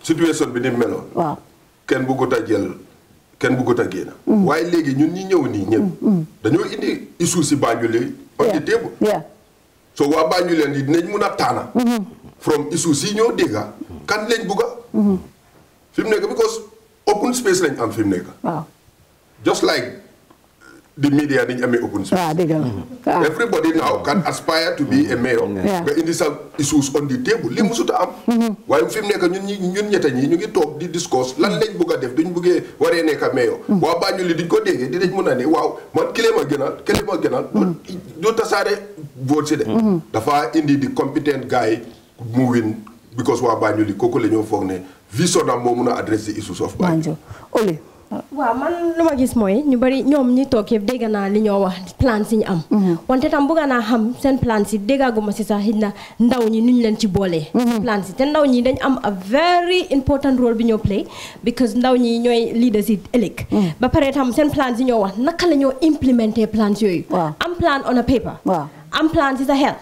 Situation bi ni meloon. Waaw. Kenn bëggut a jël kenn bëggut a génn. waaye léegi ñun ñi ñëw nii ñëpp. dañoo indi issue si Banjul yi on the table. So waa Banjul leen yi dinañ mun a taana. From issue si ñoo dégga kan lañ bugga. Fi mu nekk because open space lañ am fi mu nekk. Wow. Just like the media niñ amee open space. Everybody now can aspire to be a mayor. nga indi sa issues on the table li musuta am. waaye fi mu nekk ñun ñetta ñi ñu ngi toog di discuss lan lañ bëgg a def duñ bëggee waree nekk mayor. waa Banjul li duñ ko déggee dinañ mën a ne waaw man kële ma gënal du tasaare vote si de. dafa indi di competent guy mu win because waa Banjul li kooku la ñoo foog ne vision am moo mun a address the issues of Banjul. waaw man lu ma gis mooy ñu bari ñoom ñi toog yëpp dégg naa li ñoo wax plan si ñu am. wante tam bëgg naa xam seen plan si déggaguma si sax na ndaw ñi nuñ leen ci boolee. plan si te ndaw ñi dañ am a very important role bi ñoo play because ndaw ñi ñooy leaders yi ëllëg. ba pare tam seen plan si ñoo wax naka la ñoo implémenter plans yooyu. am plan on a paper. am plan si sa xel.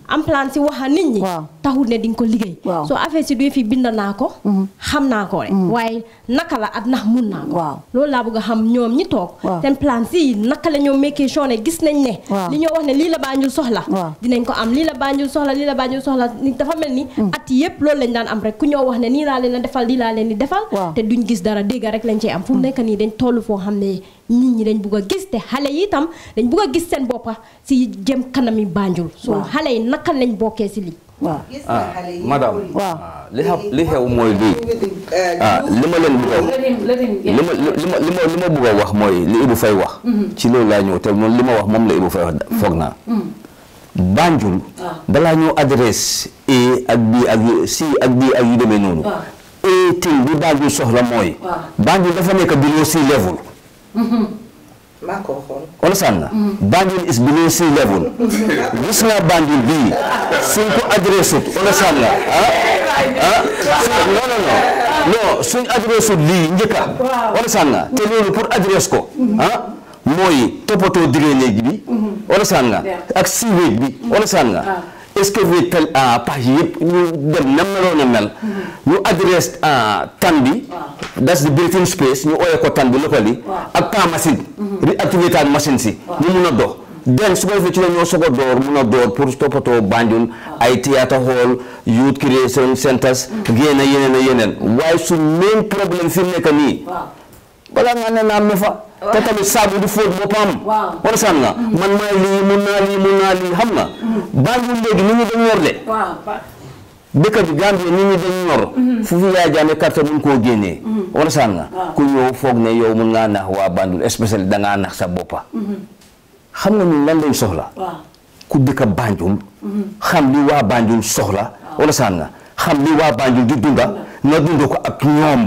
am plan si waxa nit ñi. taxul ne di nga ko liggéey. soo affaire si du fi bind naa ko. xam naa ko rek. waaye naka la at ndax mun naa ko. loolu laa bëgg a xam ñoom ñi toog. seen plan si naka la ñoo mekkee sone gis nañ ne. li ñoo wax ne lii la Banjul soxla. dinañ ko am lii la Banjul soxla lii la Banjul soxla dafa mel ni. at yëpp loolu lañ daan am rek ku ñoo wax ne nii laa leen a defal lii laa leen di defal. te duñ gis dara dégg rek lañ cee am fu mu nekk nii dañ toll foo xam ne nit ñi dañ bugg a gis te xale yi itam dañ bugg a gis seen boppa si jëm kanami Banjul. so xale yi naka lañ bokkee si lii. madame li xew mooy lii li ma leen li ma bëgg a wax mooy li Ibou Faye wax ci loolu laa ñëw te moom li ma wax moom la Ibou Faye wax foog naa Banjul balaa ñoo adresse A ak B ak C ak D ak yu demee noonu ting bi Banjul soxla mooy Banjul dafa nekk below sea level. Understand nga Banjul is below sea level. gis nga Banjul bii suñ ko adressé understand nga non suñ adressé lii njëkka understand nga te loolu pour adresse ko mooy toppatoo drainage bi understand nga ak sewage bi understand nga est-ce que we tel pax yëpp ñu dem nam meloon a mel ñu adresse tan bi that's the breathing space ñu ooyee ko tan bi locally ak temps machine reactivate ak machine si ñu mun a dox den su ko defee ci la ñoo soog a door mun a door pour toppatoo Banjul ay theatre hall youth creation centers génn yeneen waaye su main problème fi mu nekk nii balaa nga ne naa me fa te tamit saabu du fóot boppam wala san nga man maa lii mun naa lii xam nga Banjul léegi nit ñi dañ ñor de dëkk bi Gambie nit ñi dañ ñor fu fi yaay jaame carte mun koo génnee wala san nga ku ñëw foog ne yow mun ngaa nax waa Banjul especially dangaa nax sa boppa xam nga ñun lan lañ soxla ku dëkk Banjul xam li waa Banjul soxla wala san nga xam li waa Banjul di dunda nga dund ko ak ñoom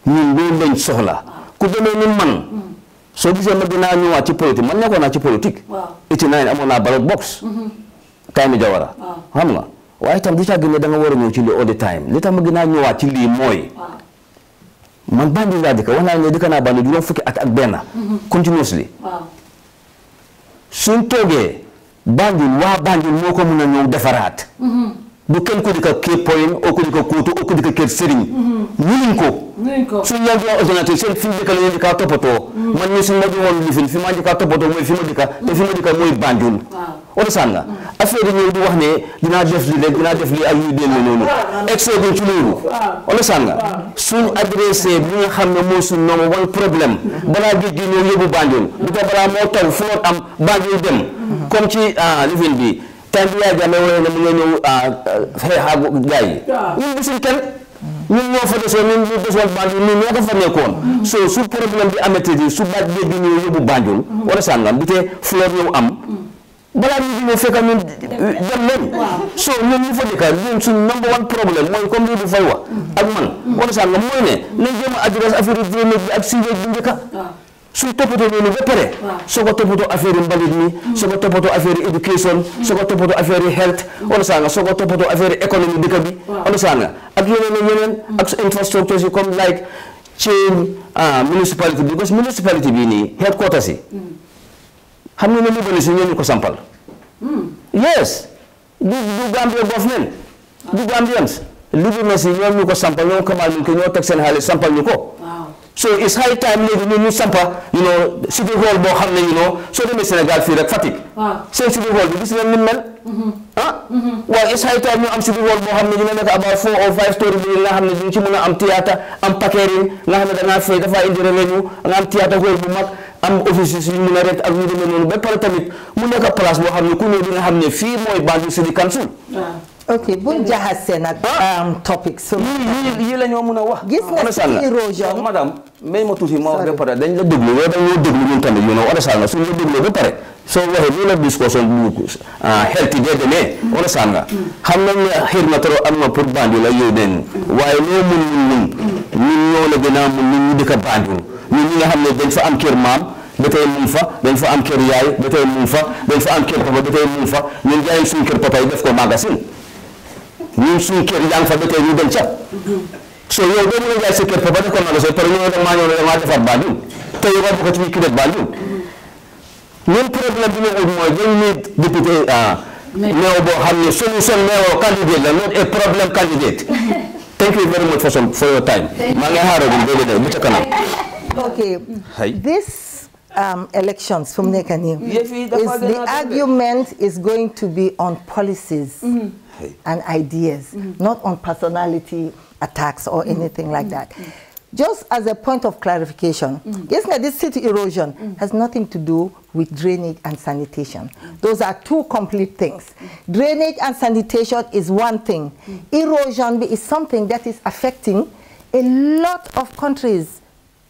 ñun loolu lañ soxla ku demee ni man soo gisee ma dinaa ñëwaat ci politique man nekkoon naa ci politique 89 amoon naa ballot box time Jawara xam nga waaye itam du caa gën ne da nga war a ñëw ci lii all the time li tax ma gën a ñëwaat ci lii mooy man Banjul laa dëkk wax naa ne dëkk naa Banjul juróom fukki at ak benn continuously suñ toogee Banjul waa Banjul moo ko mën a ñëw defaraat du kenn ko di ko Cape Point oo ko di ko Kuutu oo ko di ko Kër Sëriñ ñunuñ ko suñ leen jox ordinateur seen fi mu dëkk la ñu di kaa toppatoo man ñu suñ ma joxoon lifin fi ma di kaa toppatoo mooy fi ma dëkka te fi ma dëkka mooy Banjul understand nga affaire yi ñëw di wax ne dinaa def lii rek dinaa def lii ak yu demee noonu excès duñ ci loolu understand nga suñ adressé bi nga xam ne mooy suñ number one problème balaa géej gi ñëw yóbbu Banjul du ko balaa moo taw flotte am Banjul dem comme ci lifin bi temps bi yaay jàmme wala ne mu nga ñëw xeexaa gars yi ñun gisuñ kenn ñun ñoo fa desoon ñun ñu desoon Banjul ñun ñoo ko fa nekkoon so su problème bi amete di su baat géej gi ñëw yóbbu Banjul wala sàngam bi te fleur ñëw am balaa ñu ñëw fekk ñun dem nañ so ñun ñu fa dëkka ñun suñ number one problème mooy comme lii du fay wax ak man wala sàngam mooy ne nañ jéem a adresse affaire drainage bi ak sewage bi njëkka suñ toppatoo loolu ba pare soo ko toppatoo affaire yi mbalit mi soo ko toppatoo affaire yi éducation soo ko toppatoo affaire yi health wala saa nga soo ko toppatoo affaire yi économie dëkk bi wala saa nga ak yeneen ak infrastructure yi comme like change municipality bi because municipality bii nii headquarters yi xam nga ne lu bëri si ñoo ñu ko sampal yes du Gambia government du Gambians lu bëri si ñoo ñu ko sampal ñoo kamal ñu ko ñoo teg seen xaalis sampal ñu ko so it's high time léegi ñun ñu sampa city hall boo xam ne soo demee Sénégal fii rek Fatick seen city hall bi gis ngeen ni mel waaw it's high time ñu am city hall boo xam ne dina nekk about 4 or 5 story bi nga xam ne duñ ci mën a am théâtre am paquering nga xam ne dangaa fay dafa indi revenu nga am théâtre hall bu mag am offices yu mun a rent ak ñu demee noonu ba pare tamit mu nekk place boo xam ne ku ñëw di nga xam ne fii mooy Banjul City Council. ok buñ jaxasee nag topic so yi la ñoo mun a wax. gis nga city erosion madame may ma tuuti ma wax ba pare dañ la déglu yow dañ ñoo déglu ñun tamit understand nga suñ la dégloo ba pare soo waxee loolu la discussion bu healthy dee demee understand nga xam nañ ne xir na trop am na pour Banjul la yow den waaye loo mun ñun ñoo la gën a mun ñun ñu dëkk Banjul ñun ñi nga xam ne dañ fa am kër maam ba tey mun fa dañ fa am kër yaay ba tey mun fa dañ fa am kër papa ba tey mun fa ñun jaay suñ kër papa yi def ko magasin ñun suñ kër yaa ngi fa ba tey ñu dem ca so yow doo mën a jaay sa kër papa def ko magasin parce que ñoo da maa ñëw ne damaa defar Banjul te yow nga bokk ci kii def Banjul ñun problème bi ñu ut mooy dañ need député néew boo xam ne solution néew candidate la not a problem candidate. Thank you very much for your time. Okay, this elections from Nekani the argument is going to be on policies and ideas, not on personality attacks or anything like that. Just as a point of clarification, yes, this city erosion has nothing to do with drainage and sanitation. Those are two complete things. Drainage and sanitation is one thing. Erosion is something that is affecting a lot of countries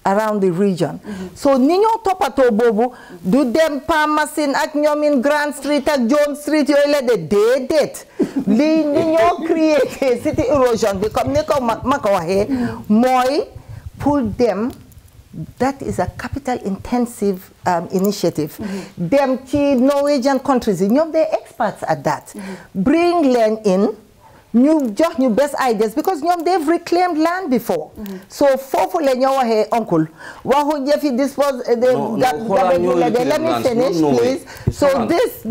around the region. So ninyo topato bobu do them pharmacy at in Grand Street at Jones Street you let the day date. Ninyo create city erosion because neko makawahe moy pull them. That is a capital intensive initiative. Them key Norwegian countries, they're experts at that. Bring land in, new best ideas because they've reclaimed land before. So for uncle, let me finish, please. So this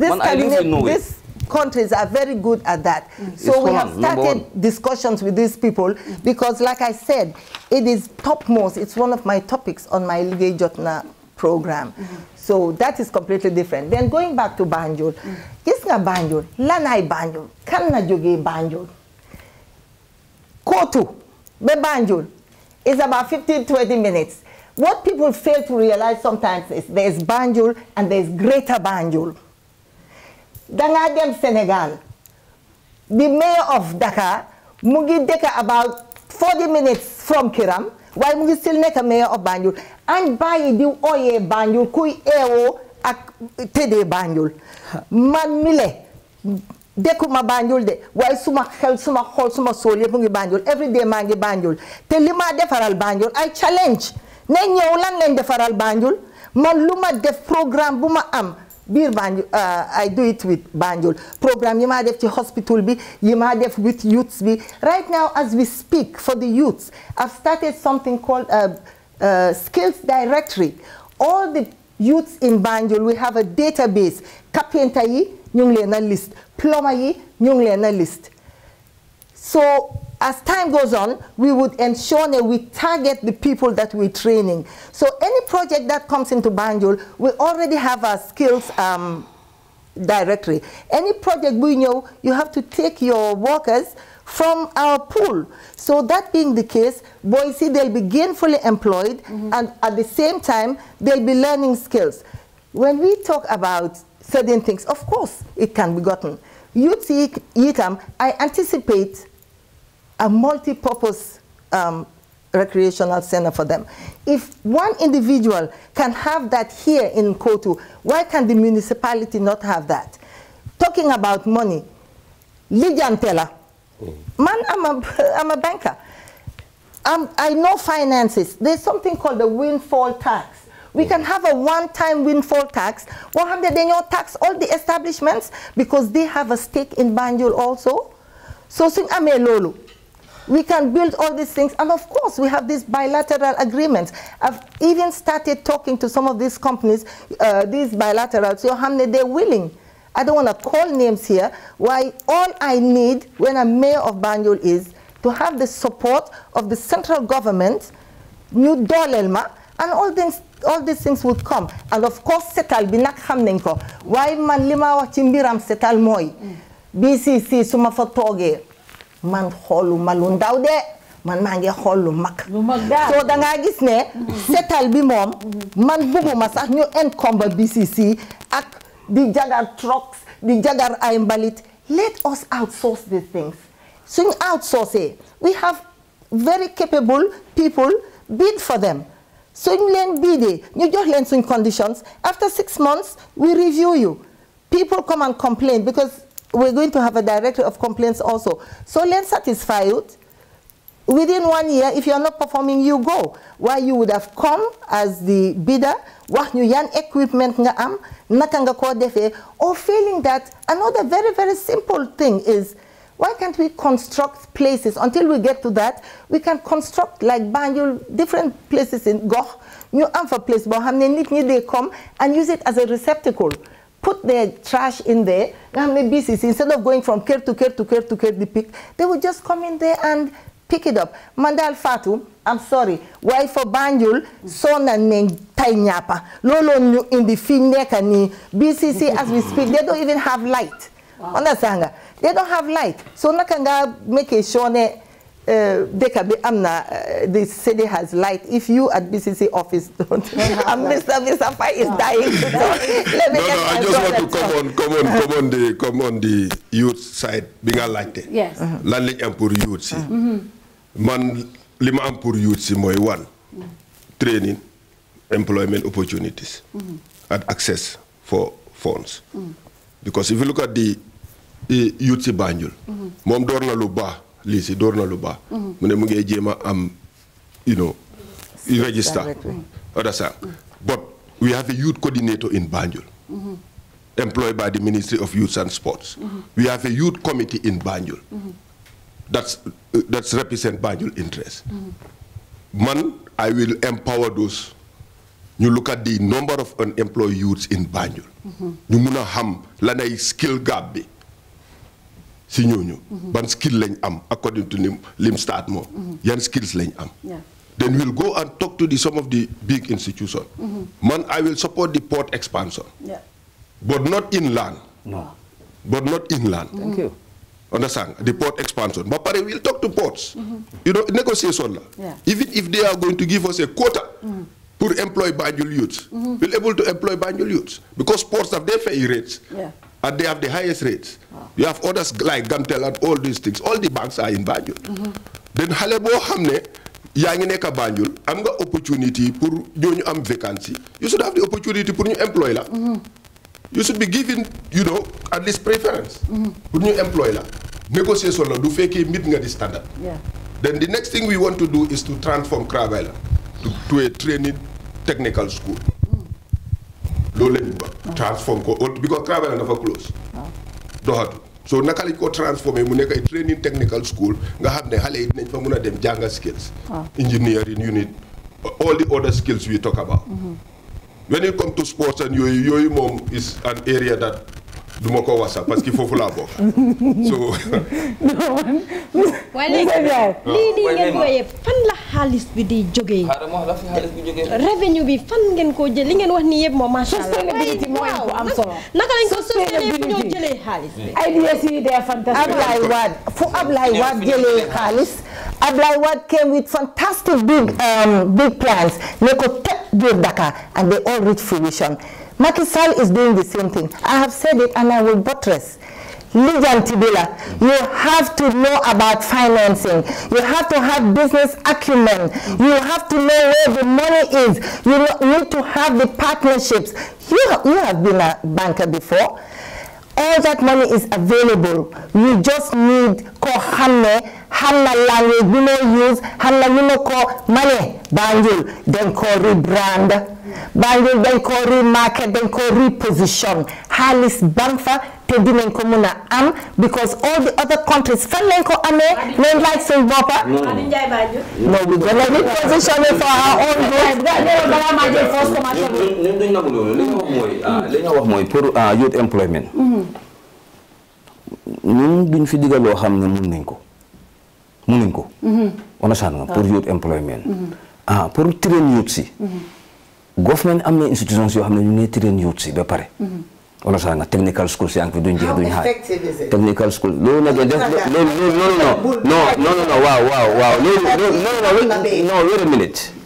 countries are very good at that. So we have started discussions with these people because, like I said, it is topmost. It's one of my topics on my Ligue Jotna program. So that is completely different. Then going back to Banjul, gis nga Banjul, lanay Banjul, kan na joge Banjul. Kotu, be Banjul, is about 15-20 minutes. What people fail to realize sometimes is there's Banjul and there's Greater Banjul. Danga dem Senegal, the mayor of Dakar, mugi deka about 40 minutes from Kiram, while mugi still neka mayor of Banjul, and buy the oye Banjul, kui ewo ak tede Banjul. Man mile, deku ma Banjul de, while suma hel, suma hol, suma soul, mugi Banjul, every day mangi Banjul. Te lima defaral Banjul, I challenge. Ne nyolan len defaral Banjul, man luma def program buma am. I do it with Banjul. Program you might have to hospital be, you might have with youths be. Right now, as we speak for the youths, I've started something called skills directory. All the youths in Banjul, we have a database. Carpenter yi, nyung lena list. Plumber yi, nyung lena list. So as time goes on, we would ensure that we target the people that we're training. So any project that comes into Banjul, we already have our skills directory. Any project we know, you have to take your workers from our pool. So that being the case, boys, they'll be gainfully employed, and at the same time, they'll be learning skills. When we talk about certain things, of course, it can be gotten. Youth Yitam, I anticipate a multi-purpose recreational center for them. If one individual can have that here in Kotu, why can the municipality not have that? Talking about money, Lijantela, man, I'm a banker. I know finances. There's something called the windfall tax. We can have a one-time windfall tax, 100 annual tax all the establishments because they have a stake in Banjul also. So sing ame lolo. We can build all these things, and of course we have these bilateral agreements. I've even started talking to some of these companies, these bilaterals, so they're willing. I don't want to call names here. Why all I need when I'm mayor of Banjul is to have the support of the central government, new dolelma, and all these things would come. And of course settle binak hamnenko. Why man lima wa chimbiram settle moy. BCC suma fotoge. Man holu malundaw de man maa ngi xool lu mag so da ngaa gis ne setal bi moom man bëgguma sax ñu encomber BCC ak di jagar trucks di jagar ay mbalit. Let us outsource these things. So outsource, we have very capable people, bid for them. So you bid, you just learn some conditions. After 6 months, we review you. People come and complain because we're going to have a director of complaints also. So let's satisfy you. Within 1 year, if you're not performing, you go. Why you would have come as the bidder, wax ñu yan equipment nga am, naka nga ko defee, or failing that, another very, very simple thing is, why can't we construct places? Until we get to that, we can construct like Banjul, different places in Goh, ñu am fa place boo xam ne nit ñi they come and use it as a receptacle. Put their trash in there, BCC, instead of going from care to care to care to care the pick, they would just come in there and pick it up. Mandal Fatou, I'm sorry. Why for Banjul, so na neng tay nyapa. Lolo ñu indi fi nekk ni BCC as we speak, they don't even have light. Understand? They don't have light. So naka nga make sure ne deka bi amna the city has light. If you at BCC office don't, Mr. Fai is dying to talk. I just want to come on the youth side. Being a light. Yes. Lan lañ am pour youth si. Man li ma am pour youth si mooy one training, employment opportunities, and access for funds. Because if you look at the youth si Banjul, moom door na lu baax lii si door na lu baax. Mu ne mu ngi jéem a am, you know, register. Understand? But we have a youth coordinator in Banjul, employed by the Ministry of Youth and Sports. We have a youth committee in Banjul. That's represent Banjul interest. Man, I will empower those. You look at the number of unemployed youths in Banjul. You muna ham lanay skill gap bi. Si ñooñu ban skill lañ am according to lim start mo. Yan skills lañ am. Then we'll go and talk to some of the big institutions. Man, I will support the port expansion. But not inland. No. But not inland. Thank you. Understand? The port expansion. But we'll talk to ports. You know, negotiation. Even if they are going to give us a quota to employ Banjul youths, we'll able to employ Banjul youths. Because ports have their fair rates. And they have the highest rates. You have others like Gamtel and all these things. All the banks are in Banjul. Then Halebo Hamne, yaa ngi nekk Banjul, am nga opportunity pour ñooñu am vacancy. You should have the opportunity pour ñu employ la. You should be given, you know, at least preference. Pour ñu employ la. Negotiation la du fekkee meet nga the standard. Then the next thing we want to do is to transform Crab Island to a training technical school. Loolu lañu ba transform ko because Crab Island dafa close. Doxatu. So naka lañ ko transformer mu nekk ay training technical school nga xam ne xale yi dinañ fa mën a dem jànga skills. Engineering unit, all the other skills we talk about. When it comes to sports and yooyu moom is an area that du ma ko wasa parce que foofu laa bokk. So. waaye léegi lii di ngeen wooyee fan la xaalis bi di jógee. revenue bi fan ngeen ko jël li ngeen wax ni yëpp moom macha allah. sustainability mooy bu am solo. naka lañ ko sustainability fu ñoo jëlee xaalis bi. ideas yi they are fantastic. Ablaye Wade fu Ablaye Wade jëlee xaalis. Ablaye Wade came with fantastic big plans. Ne ko teg biir Dakar and they all reach fruition. Macky Sall is doing the same thing. I have said it and I will buttress. Lijan Tibila, you have to know about financing. You have to have business acumen. You have to know where the money is. You need to have the partnerships. You have been a banker before. All that money is available. You just need ko hamne language we no use, hamna we no ko money. Banjul, then ko rebrand. Banjul, then ko remarket, then ko reposition. Halis Banfa, te dinen ko muna am because all the other countries fan len ko ame, len like some boppa. No, we're gonna reposition it for our own good. Li nga wax mooy pour youth employment. Ñun duñ fi digal loo xam ne mun nañ ko. Understand nga pour youth employment. Pour train youth si. Government am na institutions yoo xam ne ñu ngi train youth si ba pare. Understand? Technical schools yang fi duñ jeex duñ How effective is it? Technical school. No, wow.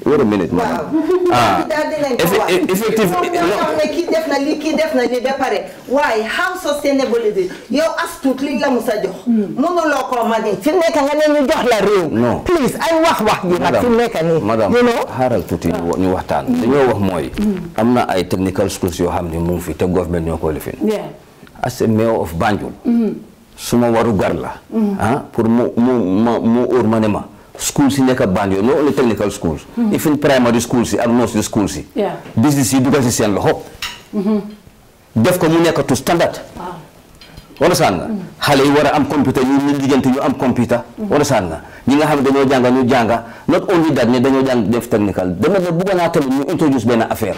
Wait a minute, madam. Effective. Why? How sustainable is it? Yo, astut ling la musa jox. Mënu lo ko mani. Fi nek nga ne ñu jox la réew. No. Please, ay wax yu nak fi nek ni. Madam, haral tuti ñu waxtaan. Dañoo wax mooy am na ay technical schools yoo xam ne mu ngi fi te government ñoo ko lifin. As a mayor of Banjul, suma waru gar la pour mu or manema schools in Banjul, not only technical schools, even primary schools and nursery schools. BCC dugal ci sen loxo. Def ko mu nekk to standard. Understand nga xale yi war a am computer ñu liggéeyante ñu am computer. Understand nga ñi nga xam ne dañoo jàng ñu jàng not only that ne dañoo jàng def technical dama ne bëgg naa tamit ñu introduce benn affaire.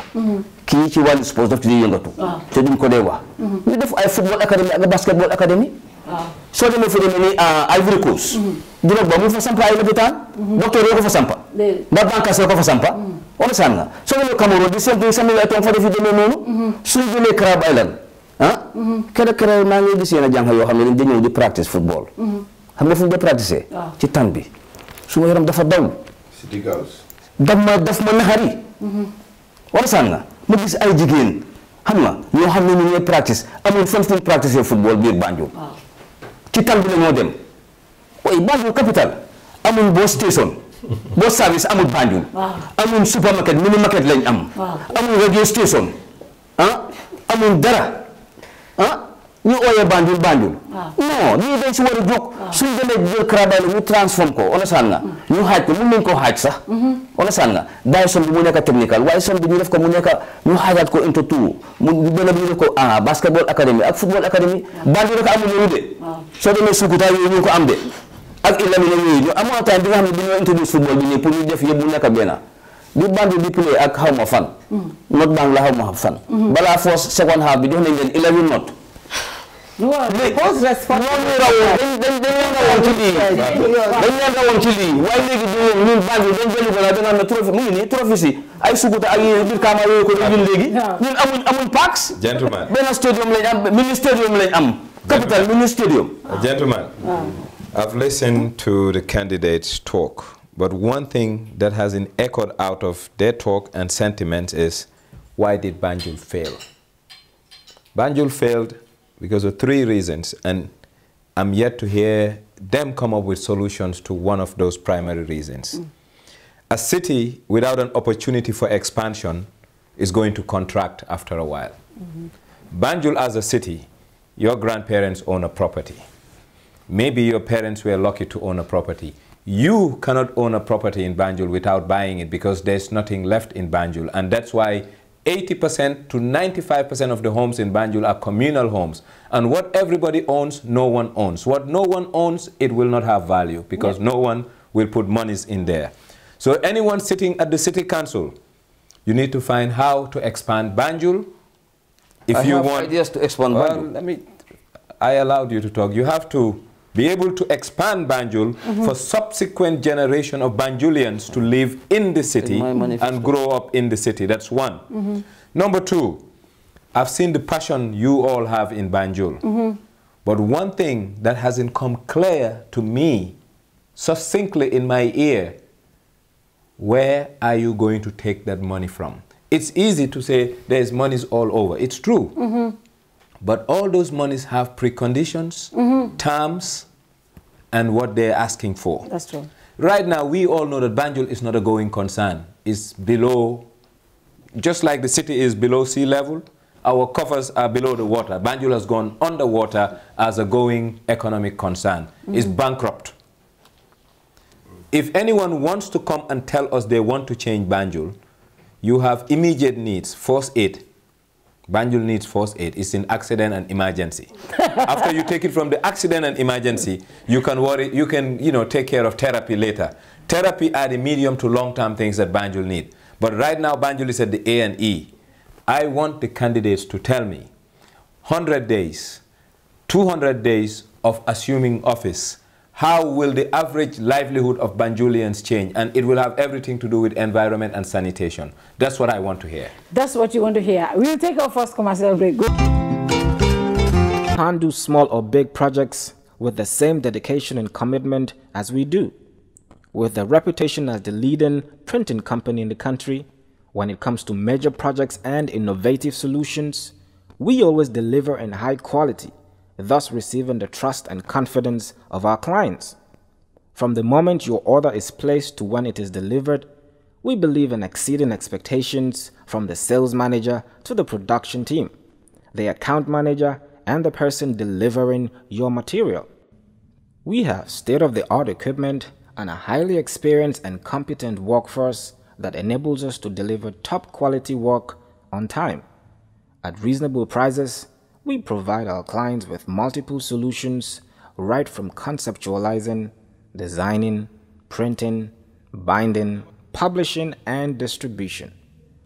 Kii ci wàllu sport daf ci di yëngatu. te duñ ko dee wax. ñu def ay football academy ak basketball academy. soo demee fu demee ni Ivory Coast. dina ba mu fa sampa ay lopitaan. docteur yoo ko fa sampa. ba bankas yoo ko fa sampa. Understand nga soo demee Cameroun di seen sami ay toog fa def demee noonu. suñu jëlee Crab Island. kere maa ngi gis yéen a jàng yoo xam ne dañ ñëw di practice football. xam nga fu ñu di practice ci tan bi suma yaram dafa daw. daf ma naxari. Understand nga ma gis ay jigéen xam nga ñoo xam ne ñu ngi practice amul fan fu ñu practice football biir Banjul. ci tan bi la ñoo dem. waaye Banjul capital amul boo station boo service amul Banjul. amul supermarket mini market lañ am. amul radio station amul dara. ñu ooyee Banjul non ñii dañ si war a jóg suñ demee jël Crabal ñu transform ko understand nga ñu xaaj ko mun nañ koo xaaj sax understand nga daay son bi mu nekk technical waaye son bi ñu def ko mu nekk ñu xaajaat ko into two mu benn bi ñu def ko basketball academy ak football academy Banjul rek amul loolu de soo demee Sukuta yooyu ñu ko am de ak Ilamine yooyu ñu amoon time bi nga xam ne dañoo introduce football bi nii pour ñu def yëpp mu nekk benn bi Banjul di play ak xaw ma fan not bang la xaw ma fan balaa first second half bi jox nañ leen 11 not dañ leen rawoon ci lii waaye léegi ñun Banjul dañ jëli ko la da nga am ne trophée mu ngi nii trophée si ay Sukuta ak biir Kaama yooyu ko ñun léegi ñun amuñ parks gentleman benn stadium lañ am mini stadium lañ am capital mini stadium gentleman I've listened to the candidates talk, but one thing that has been echoed out of their talk and sentiments is, why did Banjul fail? Banjul failed because of 3 reasons, and I'm yet to hear them come up with solutions to one of those primary reasons. A city without an opportunity for expansion is going to contract after a while. Banjul as a city, your grandparents own a property. Maybe your parents were lucky to own a property. You cannot own a property in Banjul without buying it because there's nothing left in Banjul. And that's why 80% to 95% of the homes in Banjul are communal homes. And what everybody owns, no one owns. What no one owns, it will not have value because no one will put monies in there. So anyone sitting at the city council, you need to find how to expand Banjul. If you want ideas to expand Banjul. I allowed you to talk. You have to be able to expand Banjul for subsequent generation of Banjulians to live in the city and grow up in the city. That's one. Number 2, I've seen the passion you all have in Banjul. But one thing that hasn't come clear to me succinctly in my ear, where are you going to take that money from? It's easy to say there's monies all over. It's true. But all those monies have preconditions, terms, and what they're asking for. That's true. Right now, we all know that Banjul is not a going concern. It's below, just like the city is below sea level, our coffers are below the water. Banjul has gone underwater as a going economic concern. It's bankrupt. If anyone wants to come and tell us they want to change Banjul, you have immediate needs, first aid. Banjul needs first aid. It's in accident and emergency. After you take it from the accident and emergency, you can worry, you can, take care of therapy later. Therapy are the medium to long-term things that Banjul need. But right now, Banjul is at the A and E. I want the candidates to tell me 100 days, 200 days of assuming office, how will the average livelihood of Banjulians change? And it will have everything to do with environment and sanitation. That's what I want to hear. That's what you want to hear. We'll take our first commercial break. Good. can't do small or big projects with the same dedication and commitment as we do. With a reputation as the leading printing company in the country, when it comes to major projects and innovative solutions, we always deliver in high quality, thus receiving the trust and confidence of our clients. From the moment your order is placed to when it is delivered, we believe in exceeding expectations from the sales manager to the production team, the account manager, and the person delivering your material. We have state-of-the-art equipment and a highly experienced and competent workforce that enables us to deliver top-quality work on time. At reasonable prices, we provide our clients with multiple solutions right from conceptualizing, designing, printing, binding, publishing, and distribution.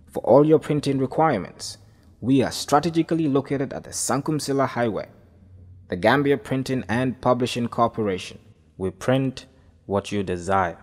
For all your printing requirements, we are strategically located at the Sankumsila Highway, the Gambia Printing and Publishing Corporation. We print what you desire.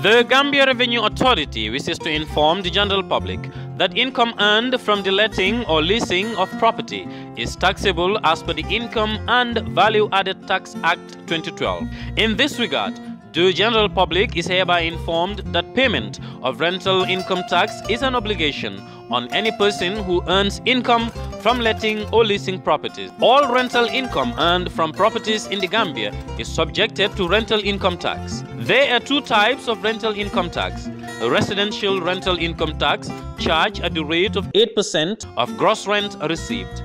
The Gambia Revenue Authority wishes to inform the general public that income earned from the letting or leasing of property is taxable as per the Income and Value Added Tax Act 2012. In this regard, the general public is hereby informed that payment of rental income tax is an obligation on any person who earns income from letting or leasing properties. All rental income earned from properties in the Gambia is subjected to rental income tax. There are two types of rental income tax. A residential rental income tax charged at the rate of 8% of gross rent received.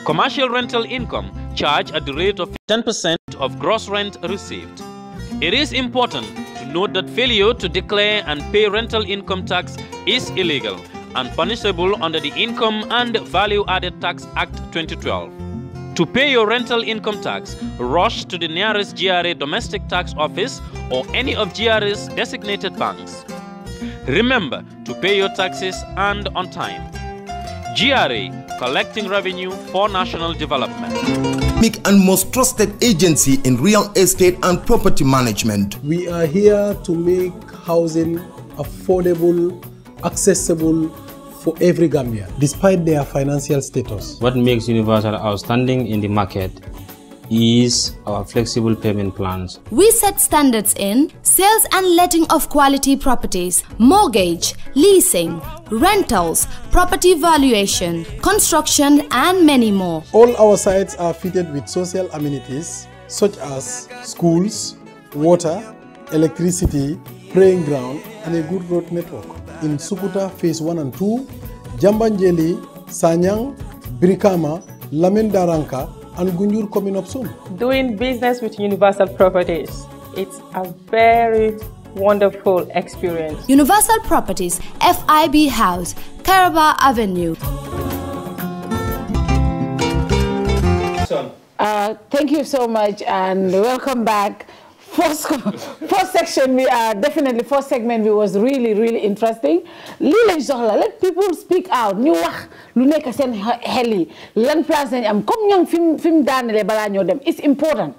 Commercial rental income charged at the rate of 10% of gross rent received. It is important to note that failure to declare and pay rental income tax is illegal and punishable under the Income and Value Added Tax Act 2012. To pay your rental income tax, rush to the nearest GRA domestic tax office or any of GRA's designated banks. Remember to pay your taxes and on time. GRA, collecting revenue for national development. And most trusted agency in real estate and property management. We are here to make housing affordable, accessible for every Gambian, despite their financial status. What makes Universal outstanding in the market is our flexible payment plans. We set standards in sales and letting of quality properties, mortgage, leasing, rentals, property valuation, construction, and many more. All our sites are fitted with social amenities such as schools, water, electricity, playing ground, and a good road network. In Sukuta Phase 1 and 2, Jambanjeli, Sanyang, Brikama, Lamin Daranka, and Gunjur coming up soon. Doing business with Universal Properties, it's a very wonderful experience. Universal Properties, FIB House, Caraba Avenue. Thank you so much and welcome back. First section, definitely first segment was really interesting. Let people speak out. Ñu wax lu nekk seen xel yi lan plans lañ am comme ñoom film daanele balaa ñoo dem. It's important.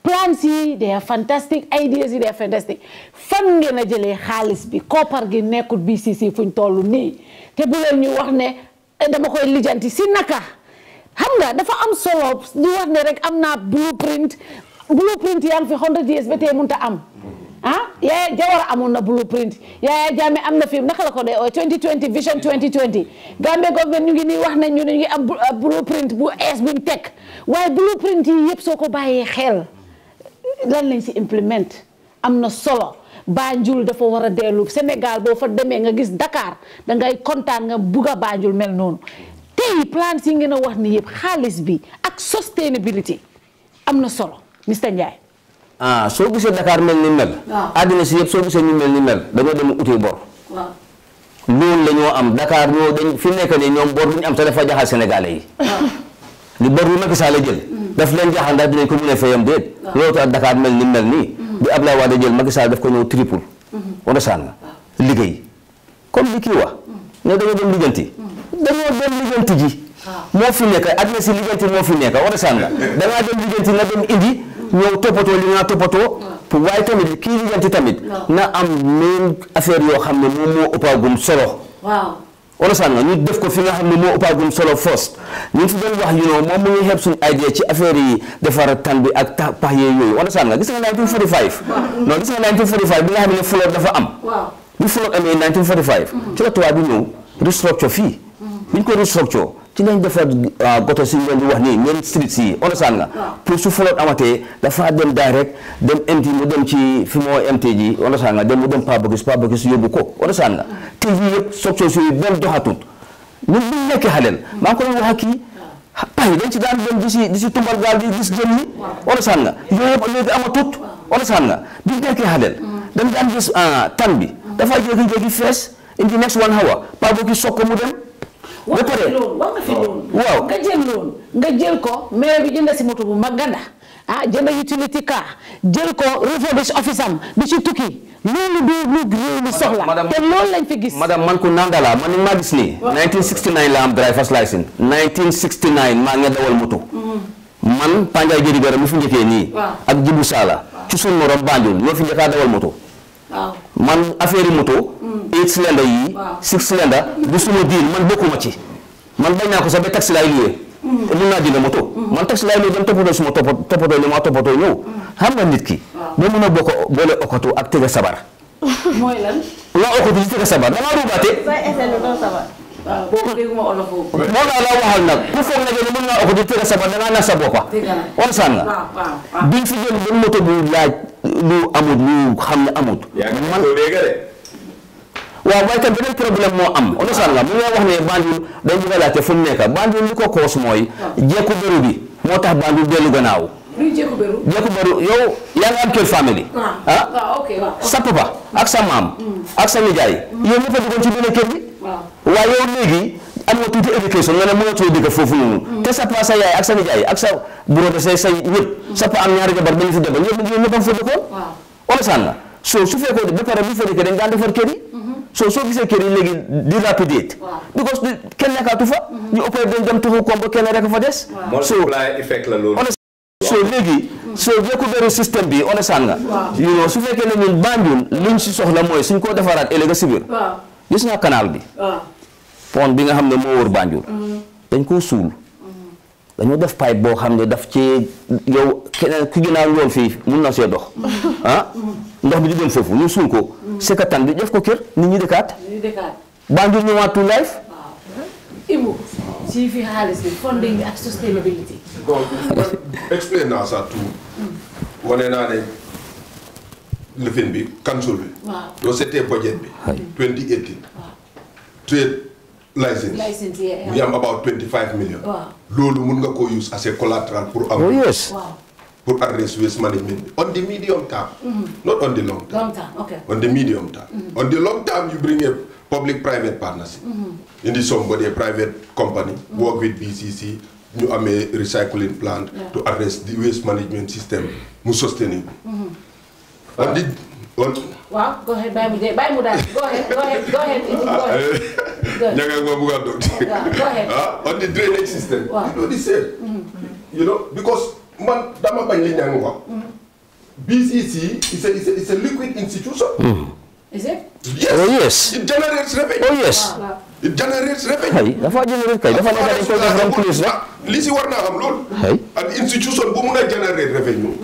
Plans yi, they are fantastic. Ideas yi, they are fantastic. Fan ngeen a jëlee xaalis bi koppar gi nekkut BCC fuñ tollu nii te bu leen ñu wax ne dama koy lijanti si naka xam nga dafa am solo di wax ne rek am naa blueprint yaa ngi fi 100 years ba tey mënta am Yaya Jawara amoon na blueprint Yaya Jammeh am na fi naka la ko dee 2020 vision 2020 Gambia government ñu ngi nii wax nañ ñu ngi am blueprint bu ees buñ teg waaye blueprint yi yëpp soo ko bàyyee xel lan lañ si implement am na solo Banjul dafa war a dellu Sénégal boo fa demee nga gis Dakar dangay kontaan nga bugg a Banjul mel noonu tey plans yi ngeen a wax ni yëpp xaalis bi ak sustainability am na solo Mr. Ndiaye. soo gisee Dakar mel ni mel. àddina si yëpp soo gisee ñu mel ni mel dañoo dem uti bor. loolu la ñoo am Dakar ñoo dañ fi nekk nii ñoom bor bu ñu am te dafa jaxal Sénégalais yi. li bor bu Macky Sall jël. daf leen jaaxal ndax dinañ ko mën a fayam déet. loolu tax Dakar mel ni mel nii. bi Abdoulaye Wade jël Macky Sall daf ko ñëw triple. wala saan nga liggéey comme li kii wax. ne dañoo dem lijjanti. dañoo dem lijjanti ji. moo fi nekk àddina si lijjanti moo fi nekk wala saan nga dangaa dem lijjanti nga dem indi. ñoo toppatoo li nga toppatoo pour waaye tamit kii lijjanti tamit na am même affaire yoo xam ne moom moo ëppagum solo. understand nga ñu def ko fi nga xam ne moo ëppagum solo first ñu fi doon wax moom mu ngi xeeb suñu idea ci affaire yi defar tan bi ak pax yooyu understand nga gis nga 1945 non gis nga 1945 bi nga xam ne flood dafa am bi flood amee 1945 ci la tubaab bi ñëw restructure fii bi ñu ko restructure ci lañ defar goto si ngeen di wax nii ngeen street si understand nga pour su flood amatee dafa dem direct dem MT mu dem ci fi moo MT ji understand nga mu dem Pabagis yóbbu ko understand nga te yii yëpp structure si benn doxatut ñun bu ñu nekkee xaleel maa ngi ko doon wax ak kii pay dañ ci daan dem di si tumbal gaal di gis jën yi understand nga yooyu yëpp léegi amatut understand nga bi ñu nekkee xaleel dañ daan gis tan bi dafa jékki-jékki fees in the next 1 hour Pabagis soog ko mu dem ba pare waaw nga jël loolu nga jël ko maire bi jënd si moto bu mag ganda jënd utility car jël ko refurbish office am di ci tukki loolu du lu réew mi soxla te loolu lañ fi gis madame man ko nandala man ni maa gis nii 1969 la am driver's license 1969 maa ngi dawal moto man Panjaay Jëri Gara mi fi njëkkee nii ak Jibu Sala ci sun morom Banjul ñoo fi njëkkaa dawal moto man affaire moto 8 cylinder yi 6 cylinder du suma diin man bokkuma ci man bañ naa ko sax ba taxi laay luwee te mun naa jënd moto man taxi laay luwee dem toppatoo suma toppatoo li ma toppatoo ñëw xam nga nit ki ba mun a boole okoto ak tëgg sabar mooy lan la okoto ci tëgg sabar dama ruubaate moo laa la waxal nag ku foog na ne mun naa okoto ci tëgg sabar dangaa nax sa boppa on san nga biñ fi jël benn moto bu laaj lu amut lu xam ne amut man waaw waaye tam beneen problème moo am understand nga mu ngi wax ne Banjul dañ bëgg a laajte fu mu nekk Banjul li ko koos mooy jekku beru bi moo tax Banjul dellu gannaaw jekku beru yow yaa ngi am kër famille sa papa ak sa maam ak sa nijaay yow ñëpp a duggoon ci benn kër bi waaye yow léegi am nga tuuti éducation nga ne mënatoo dëkk foofu noonu te sa papa sa yaay ak sa nijaay ak sa bureau say ñëpp sa papa am ñaari jabar benn fi jabar ñëpp am fa dëkkoon understand nga so su fekkoon ba pare bu fa dëkk dañ daan defar kër yi soo gisee kër yi léegi di rapidate because kenn nekkaatu fa ñu ëppee dañ dem tuxu kombo kenn rek fa des multiply effect la loolu so léegi soo jekku beru système bi understand nga su fekkee ne ñun Banjul liñ si soxla mooy suñ ko defaraat ëllëg si biir gis nga canal bi pont bi nga xam ne moo wër Banjul dañ koo suul dañoo def pipe boo xam ne daf ci yow keneen ku ginnaaw yoon fii mun na see dox ndox bi di dem foofu ñu suul ko sekatan bi def ko kër nit ñi dëkkaat Banjul ñëwaat to life Ibu ci fi xaalis bi funding bi ak sustainability explain naa ça tout wane naa ne lifin bi council bi doo seetee budget bi 2018 trade license we am about 25 million loolu mun nga ko use as a collateral pour am pour address waste management on the medium term not on the long term on the medium term on the long term you bring a public-private partnership indi somebody a private company work with BCC ñu amee recycling plant to address the waste management system mu sustainable wow go ahead bàyyi mu daal go ahead ñanga nga bëgg a dog go ahead on the drainage system you know the same you know because man dama bañ li ñang wax BCC is a liquid institution is it yes it generates revenue yes it generates revenue dafa generate kay dafa nekk dañ ko def ram plus rek li si war naa am loolu an institution bu mun a generate revenue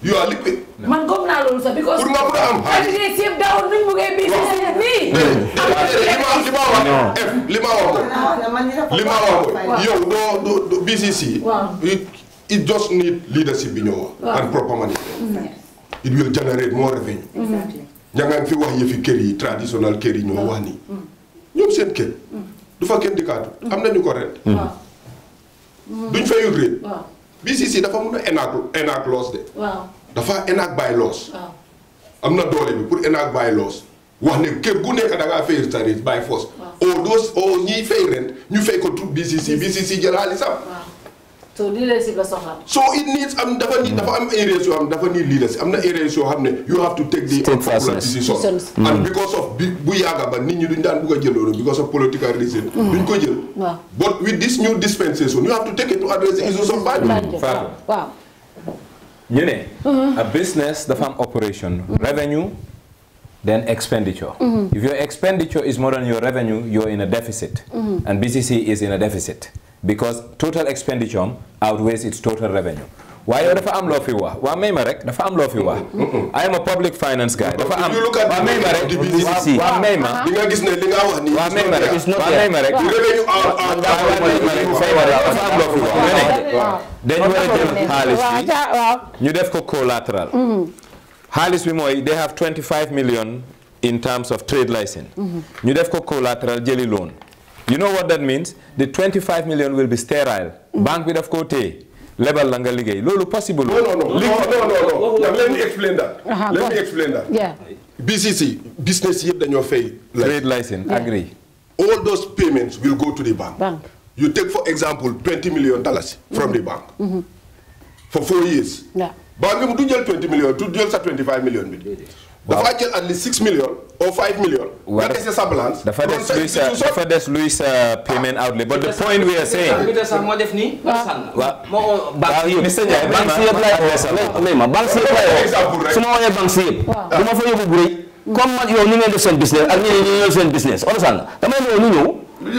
you are liquid man gëm naa loolu sax because pour ma mun a am xaalis yëpp daawoon nuñ buggee BCC nii li ma wax yow doo BCC it just need leadership bi ñoo wax and proper management it will generate more revenue ñangaan fi wax yëfi kër yi traditional kër yi ñoo wax nii ñoom seen kër du fa kenn dikkaatu am nañu ko ren duñ fayul rek BCC dafa mun a enact laws de dafa enact by laws am na doole bi pour enact by laws wax ne kër gu nekk da ngaa fay tarif by force o ñiy fay rent ñu fay ko tout BCC jël xaalisam so leadership la soxla so it needs dafa am areas yoo xam dafa need leadership am na areas yoo xam ne you have to take the unpopular decisions and because of bu yàgga ba nit ñi duñ daan bugg a jël loolu because of political reason duñ ko jël but with this new dispensation you have to take it to address the issues of Banjul ñu ne a business dafa am operation revenue then expenditure. If your expenditure is more than your revenue, you're in a deficit. And BCC is in a deficit because total expenditure outweighs its total revenue. Why you dafa am lo fi wax wa may ma rek dafa am lo fi wax I am a public finance guy dafa am you look at wa may ma rek BCC wa may ma di nga gis ne li nga wax ni wa may ma rek wa may ma rek revenue dafa am lo fi wax dañu wara jël xaalis bi ñu def ko collateral xaalis bi mooy they have 25 million in terms of trade license ñu def ko collateral jëli loan you know what that means the 25 million will be sterile bank bi daf ko téye lebal la nga liggéey loolu possible no let me explain that yeah BCC business yëpp dañoo fay trade license agree all those payments will go to the bank you take for example $20 million from the bank for 4 years bank bi mu du jël 20 million du jël sa 25 million bi dafa jël at least 6 million or 5 million nga dese sa balance dafa des luy sa payment outlay but the point we are saying moo def nii Mr. Ndiaye banque si yëpp lay ma banque si yëpp lay su ma woowee banque si yëpp du ma fa yóbbu bu rëy comme man yow ni ngeen def seen business ak ñeneen ñi ñëw seen business understand damay ne ñu ñëw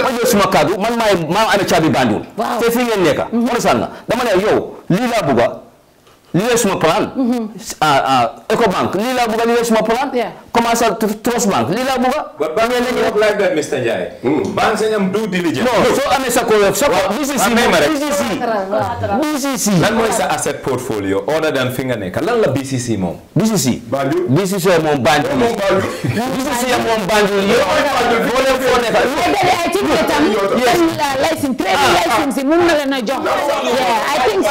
ma jël suma kaddu man maa amee caabi Banjul te fii ngeen nekka understand dama ne yow lii laa bugga lii la suma plan Ecobank lii laa bugga lii la suma plan commercial trust bank lii laa bugga but bank work like that Mr. Ndiaye bank sañam due diligence no so amee sa ko BCC lan mooy sa asset portfolio other than fi nga nekk lan la BCC moom BCC moom Banjul BCC moom Banjul yow boo leen foo nekk I think that license trade license mun na leen a jox I think so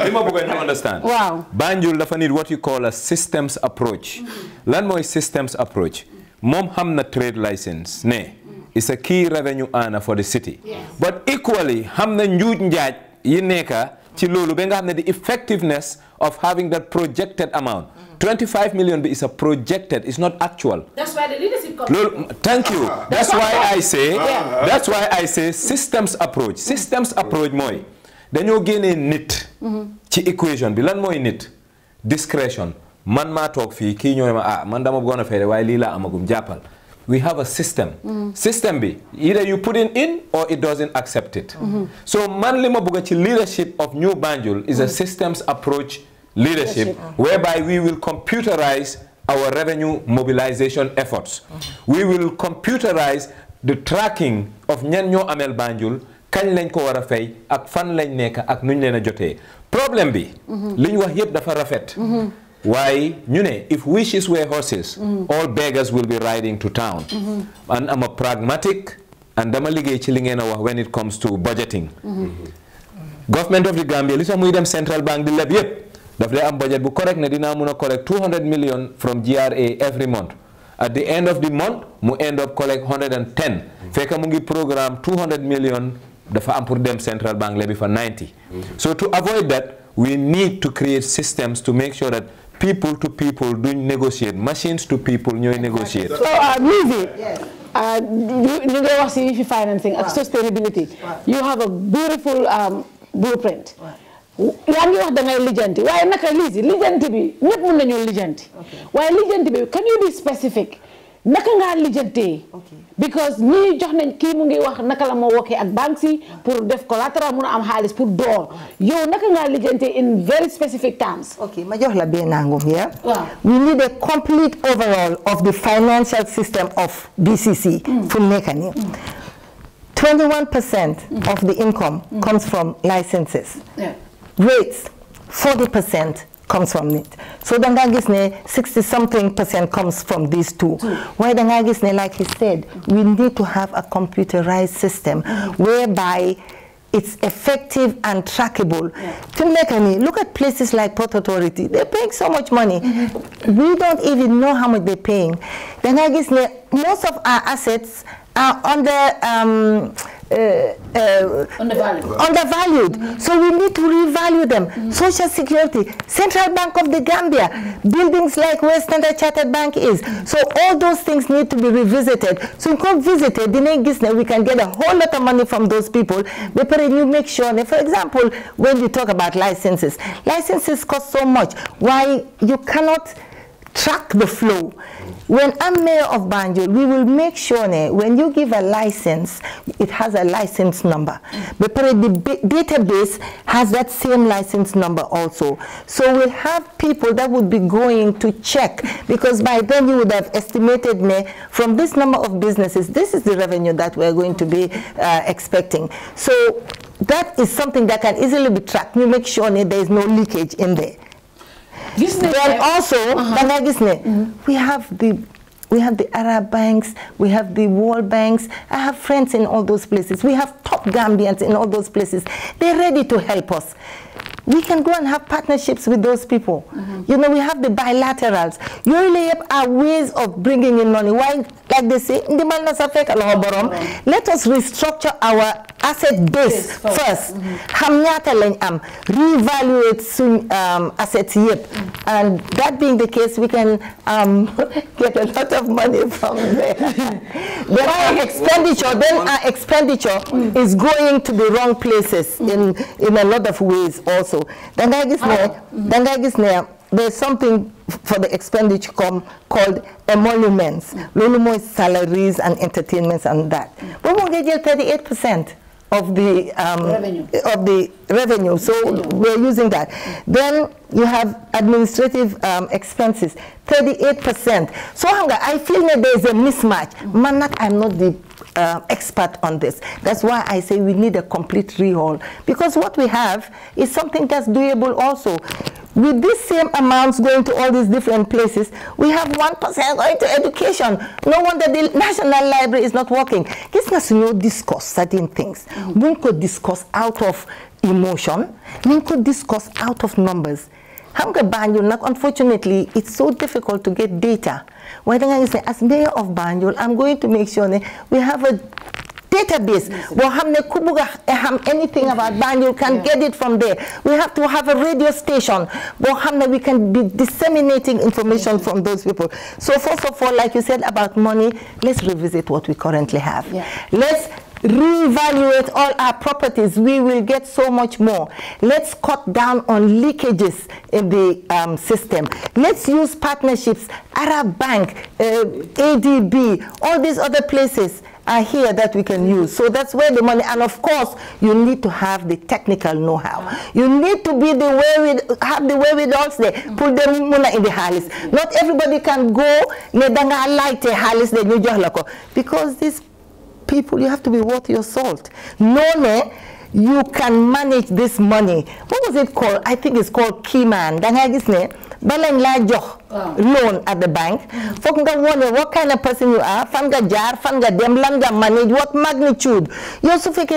li ma bëgg ñu understand Banjul dafa need what you call a systems approach lan mooy systems approach moom xam na trade license ne is a key revenue earner for the city but equally xam na njuuj njaaj yi nekka ci loolu ba nga xam ne the effectiveness of having that projected amount 25 million is a projected, it's not actual. That's why the leadership comes. Thank you. That's why I say systems approach. Systems approach mooy dañoo génnee nit ci equation bi lan mooy nit discretion man maa toog fii kii ñooy ma man dama bëggoon a fay waaye lii laa amagum jàppal we have a system system bi either you put it in or it doesn't accept it so man li ma bëgg ci leadership of New Banjul is a systems approach leadership whereby we will computerize our revenue mobilization efforts we will computerize the tracking of ñan ñoo amel Banjul kañ lañ ko war a fay ak fan lañ nekk ak nuñ leen a jotee problème bi li ñu wax yëpp dafa rafet waaye ñu ne if wishes were horses all beggars will be riding to town and I'm a pragmatic and dama liggéey ci li ngeen a wax when it comes to budgeting government of the Gambia li sax muy dem central bank di leb yëpp daf dee am budget bu correct ne dinaa mun a collect 200 million from GRA every month at the end of the month mu end up collect 110 fekk mu ngi programme 200 million dafa am pour dem central bank lebi for 90 so to avoid that we need to create systems to make sure that people to people do negotiate machines to people ñooy negotiate so Lizzie you get wax ci financing and sustainability you have a beautiful blueprint yaa ngi wax da ngay lijanti waaye naka lijanti bi ñëpp mën nañu lijanti waaye lijanti bi can you be specific naka nga lijantee because ñi jox nañ kii mu ngi wax naka la moo wokkee ak banques yi pour def collateral mun a am xaalis pour door yow naka nga lijantee in very specific terms ma jox la benn ngum here we need a complete overall of the financial system of BCC fu nekk nii 21% of the income comes from licenses rates 40% comes from it. So the 60-something% comes from these two. Why the like he said, we need to have a computerized system whereby it's effective and trackable. Look at places like Port Authority. They're paying so much money. We don't even know how much they're paying. Most of our assets are undervalued. So we need to revalue them. Social Security, Central Bank of the Gambia, buildings like where Standard Chartered Bank is. So all those things need to be revisited. So we can visit it, we can get a whole lot of money from those people. But you make sure that, for example, when you talk about licenses cost so much. Why you cannot track the flow. When I'm mayor of Banjul, we will make sure when you give a license, it has a license number. But the database has that same license number also. So we'll have people that would be going to check, because by then you would have estimated from this number of businesses, this is the revenue that we're going to be expecting. So that is something that can easily be tracked. We make sure there is no leakage in there. Then also, we have the Arab banks, we have the World Banks. I have friends in all those places. We have top Gambians in all those places. They're ready to help us. We can go and have partnerships with those people. You know, we have the bilaterals. You really have ways of bringing in money. Why, like they say, let us restructure our asset base first. Reevaluate assets and that being the case, we can get a lot of money from there. Then our expenditure is going to the wrong places in a lot of ways also. There's something for the expenditure called emoluments. Lulumo is salaries and entertainments and that. But we'll get 38% of the revenue. So we're using that. Then you have administrative expenses, 38%. So I feel that there's a mismatch. I'm not the expert on this. That's why I say we need a complete rehaul, because what we have is something that's doable also. With these same amounts going to all these different places, we have 1% going to education. No wonder the National Library is not working. This is not discuss certain things. We could discuss out of emotion. We could discuss out of numbers. Unfortunately, it's so difficult to get data. As mayor of Banjul, I'm going to make sure we have a database. Anything about Banjul can get it from there. We have to have a radio station. We can be disseminating information from those people. So first of all, like you said about money, let's revisit what we currently have. Let's reevaluate all our properties. We will get so much more. Let's cut down on leakages in the system. Let's use partnerships. Arab Bank, ADB, all these other places are here that we can use. So that's where the money, and of course, you need to have the technical know-how. You need to be have the wherewithal there. Put the money in the halis. Not everybody can go, because these people, you have to be worth your salt. No, you can manage this money. What was it called? I think it's called Keyman. Loan at the bank. What kind of person you are? Manage what magnitude? You also manage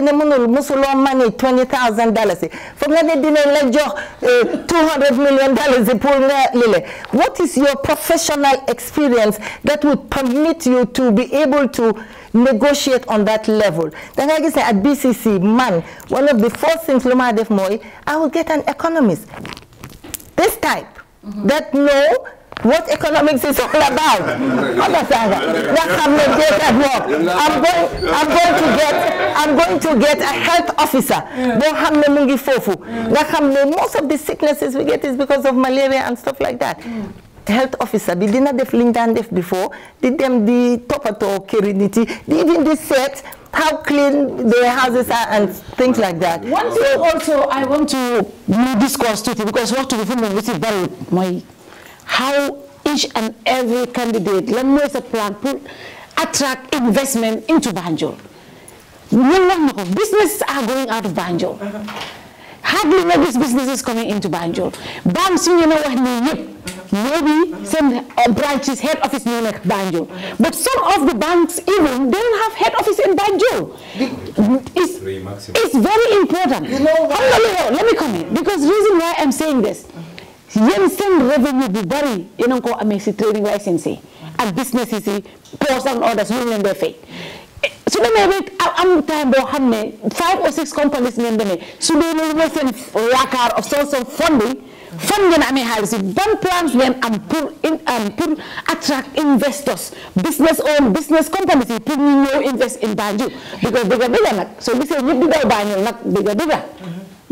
$20,000. $200 million. What is your professional experience that would permit you to be able to negotiate on that level? Then I guess at BCC, one of the first things I will get an economist. This type that know what economics is all about. I'm going to get a health officer. Most of the sicknesses we get is because of malaria and stuff like that. Health officer, they did not def before, did them the topato kirinity, even the set, how clean their houses are and things like that. One thing also I want to discuss too, because what to be which is very how each and every candidate, let me say plan to attract investment into Banjul. Businesses are going out of Banjul. Hardly no businesses coming into Banjul. Banks, you know what maybe some branches, head office in Banjul. But some of the banks even, they don't have head office in Banjul. It's very important. You know what? Let me come in. Because the reason why I'm saying this, Yensen revenue be very, you know, trading license and businesses, post and orders, union they pay. So I'm time 5 or 6 companies so they will yakar of source of funding. Funding one plans when put attract investors, business companies put invest in Banjul because bigger. So we say you bigger Banjul, not bigger.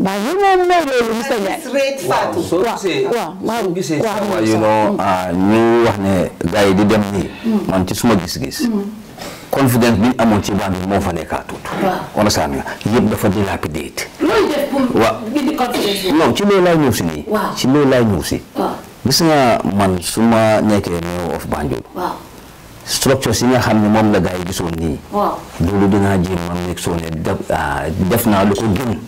But you know, Mr. Rate Fatou. So you know, new guy did them me. Man, just more gis. Confidence being among Chiban more for a cat. Understand? You have to dilapidate. No, Chile line news in me. Chile line news. This is a man suma naked of Banjo. Structures in a hand mom the guy is only. Do the Najim makes on a definitely look again.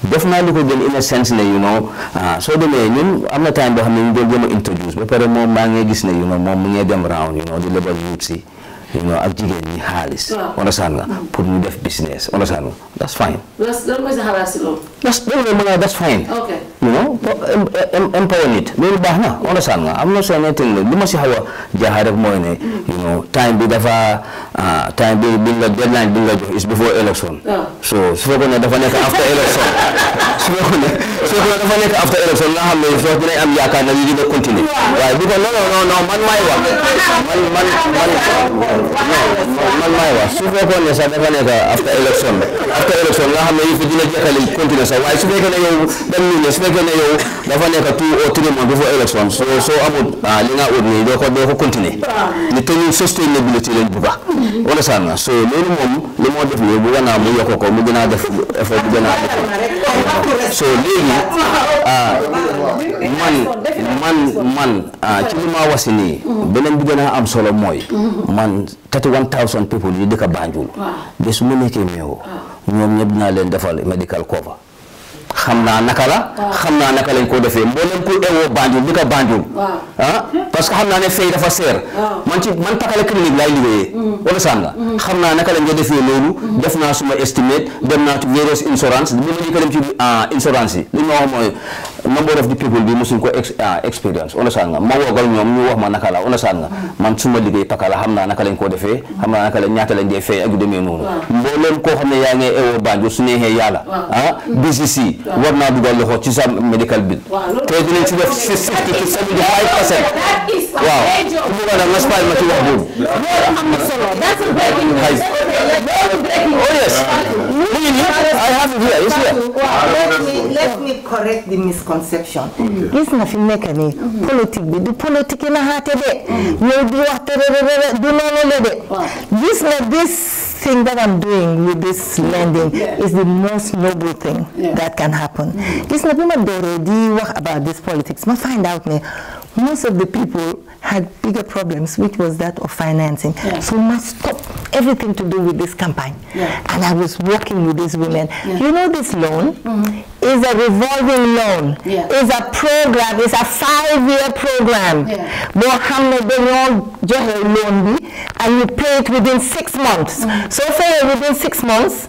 Definitely look again in a sense, you know. So the name, I'm not time to have them introduced, but more managers, you know, more near them around, you know, the labor you'd see. You know, Abdigan Halis, understand? Put me deaf business, understand? That's fine. That's fine. Okay. You know, empower it. Maybe Bahna, understand? I'm not saying anything. You must have a jahar of money, you know, time be the time be the deadline is before election. So, after election. After election, now I'm continue. Right? Because no, man, after election, now I'm continue. So why should I get 2 or 3 months before election? So I would Lina would need to continue. The thing is sustainability in Buga. Understand? So minimum, the more definitely we are now so man Chilima wasini benen bigana am solo moy man 31,000 people yi dëkk Banjul bes mu nekké meew ñom ñep na leen defal medical cover xamna naka lañ ko defé mbolem ko ewo Banjul dëkk Banjul parce que xamna né fay dafa ser man takale clinique lay liggéey wala sanga xamna naka lañ ko defé lolu def na suma estimate dem na ci various insurance bi ma ñu ko dem ci insurance yi li ma wax moy number of the people bi musuñ ko experience wala sanga ma wogal ñom ñu wax ma naka la wala sanga man suma liggéey pakala xamna naka lañ ko defé xamna naka lañ ñaata lañ dé fay ak demé nonu mbolem ko xamné ya nga ewo Banjul su neexé yalla BCC war naa dugal loxo ci sa medical bill te dinañ ci def 60 to 75%. Waaw bu ko na spy ma ci wax boobu. That's a breaking news. Oh yes. I have it here. It's here. Let me correct the misconception. This na fi nekk ni politique bi du politique na haate de yow di wax du noonu de this thing that I'm doing with this lending is the most noble thing that can happen. This na bima dore di wax about this politics ma find out me most of the people had bigger problems, which was that of financing. So we must stop everything to do with this campaign. And I was working with these women. You know, this loan is a revolving loan. It's a program. It's a 5-year program. And you pay it within 6 months. So say within 6 months,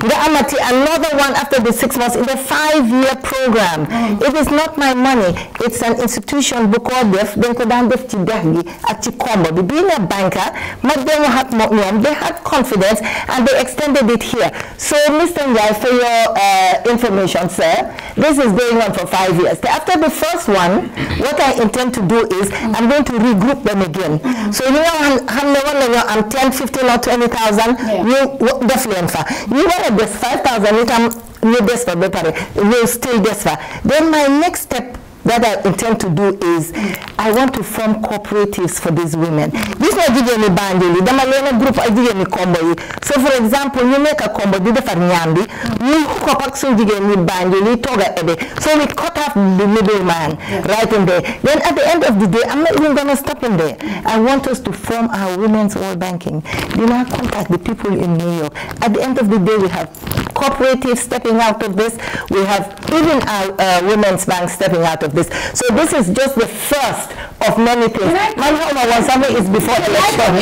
another one after the 6 months in the 5-year program. It is not my money. It's an institution because being a banker, they had confidence and they extended it here. So Mr. Njai, for your information, sir, this is going on for 5 years. After the first one, what I intend to do is I'm going to regroup them again. So you know, I'm 10, 15 or 20,000, you definitely this 5,000 will still desfer. Then my next step that I intend to do is I want to form cooperatives for these women. This is not giving me bandili. The Malena group I give me combo. So for example, you make a combo, do the farnyambi, you hook up some me bandili, toga ebe. So we cut off the middleman right in there. Then at the end of the day, I'm not even gonna stop in there. I want us to form our women's world banking. You know, contact the people in New York. At the end of the day, we have cooperatives stepping out of this. We have even our women's bank stepping out of this. So this is just the first of many things. My home is before election.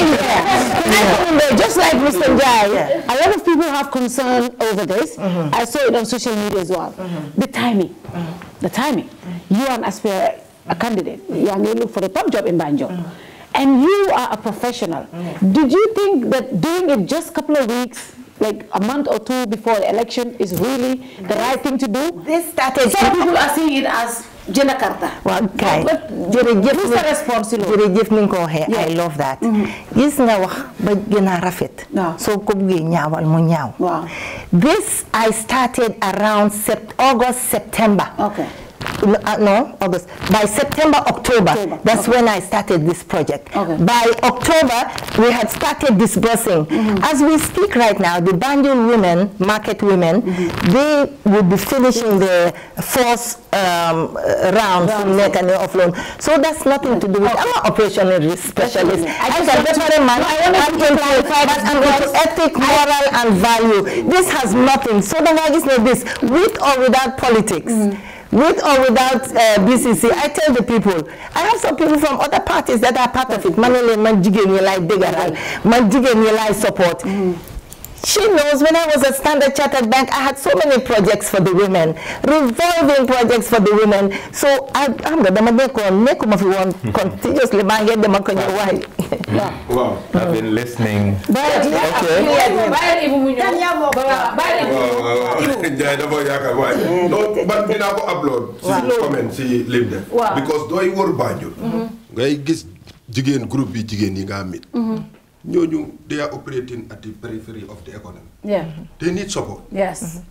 Just like Mr. Njai, a lot of people have concern over this. I saw it on social media as well. The timing. The timing. You are a candidate. You are going to look for a top job in Banjo. And you are a professional. Did you think that doing it just a couple of weeks, like a month or 2 before the election, is really the right thing to do? This strategy. Some people are seeing it as jënd karta. waaw kay jërëjëf ni nga ko waxee I love that. gis nga wax ba gën a rafet. soo ko buggee ñaawal mu ñaaw. This I started around August, September. Okay. No, August. By September, October, that's when I started this project. By October, we had started disbursing. As we speak right now, the Banjul women, market women, they will be finishing the fourth round from neck and offload. So that's nothing to do with, I'm an operational specialist. I'm a veteran man. I'm into ethic, moral, and value. This has nothing. So the guy is like this, with or without politics. With or without BCC, I tell the people, I have some people from other parties that are part of it. Manole Manjigen Yelai Degaral, Manjigen Yelai support. She knows when I was at Standard Chartered Bank, I had so many projects for the women, revolving projects for the women. So I'm going to make if you want continuously get them on your wife. Wow, I've been listening. No, but we not upload comment see live there because do you work Banjul? Ngay gis jigen group bi jigen yi nga mit. They are operating at the periphery of the economy. Yeah. They need support. Yes.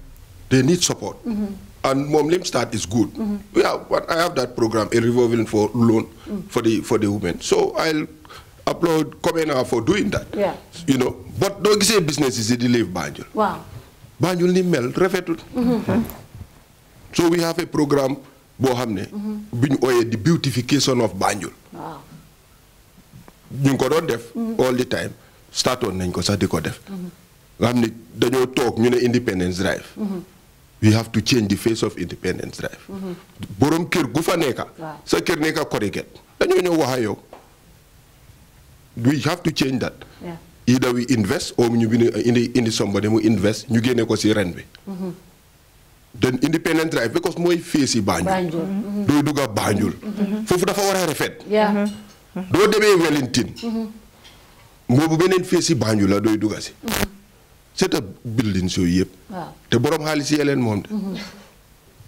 They need support. And Mom Lim Start is good. I have that program, a revolving for loan for the women. So I'll upload comment for doing that. Yeah. You know, but don't say business is a delay of Banjul. Wow. Banjul ni mel refetul. So we have a program bohamne the beautification of Banjul. Wow. ñu ko doon def all the time start on nañ ko sax di ko def nga xam ne dañoo toog ñu ne Independence Drive we have to change the face of Independence Drive borom kër gu fa nekka sa kër nekka corrigate dañoo ñëw wax ak yow we have to change that either we invest or ñu indi somebody mu invest ñu génne ko si ren bi then Independence Drive because mooy face yi Banjul dooy dugga Banjul foofu dafa war a rafet doo demee Wellington boobu beneen feesi Banjul la dooy dugga si c'est a building so yëpp te borom xaalis yi leen moom de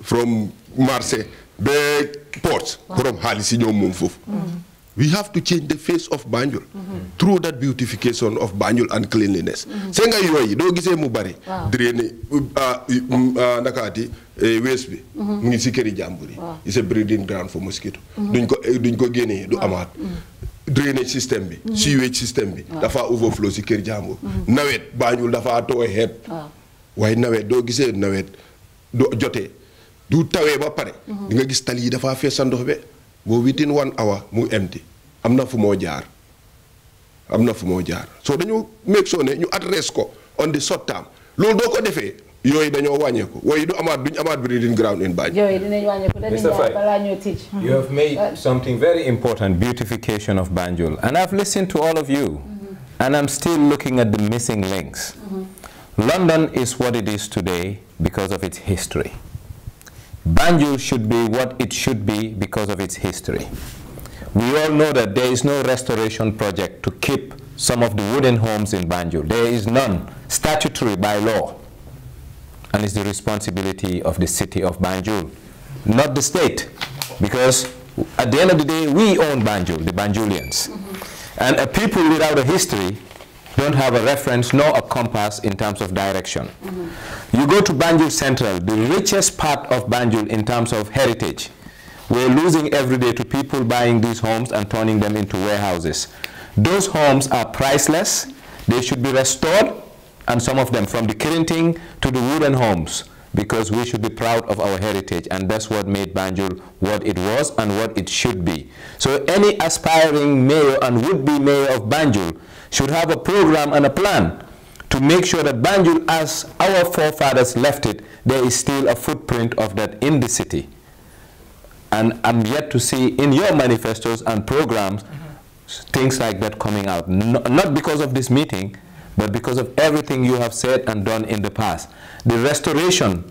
from marché ba port borom xaalis yi ñoom moom foofu we have to change the face of Banjul through that beautification of Banjul and cleanliness see nga yooyu doo gisee mu bari drainer nakaati waste bi mu ngi si këri jàmbur yi it's a breeding ground for mosquito duñ ko génnee du amaat drainage système bi sewage système bi dafa overflow si kër jàmbur nawet Banjul dafa tooy xeeb waaye nawet doo gisee nawet do jotee du tawee ba pare di nga gis tali yi dafa fees sa ndox be boo within 1 hour mu empty am na fu moo jaar so dañu make sure ne ñu address ko on the short term loolu doo ko defee yooyu dañoo wàññeeku waaye duñ amaat breeding ground in Banjul. Mr. Faye, you have made something very important, beautification of Banjul, and I've listened to all of you, and I'm still looking at the missing links. London is what it is today because of its history. Banjul should be what it should be because of its history. We all know that there is no restoration project to keep some of the wooden homes in Banjul. There is none statutory by law. And it's the responsibility of the city of Banjul, not the state. Because at the end of the day, we own Banjul, the Banjulians. And a people without a history don't have a reference nor a compass in terms of direction. You go to Banjul Central, the richest part of Banjul in terms of heritage. We're losing every day to people buying these homes and turning them into warehouses. Those homes are priceless. They should be restored, and some of them from the Kirinting to the wooden homes, because we should be proud of our heritage, and that's what made Banjul what it was and what it should be. So any aspiring mayor and would-be mayor of Banjul should have a program and a plan to make sure that Banjul, as our forefathers left it, there is still a footprint of that in the city. And I'm yet to see in your manifestos and programs things like that coming out. Not because of this meeting, but because of everything you have said and done in the past. The restoration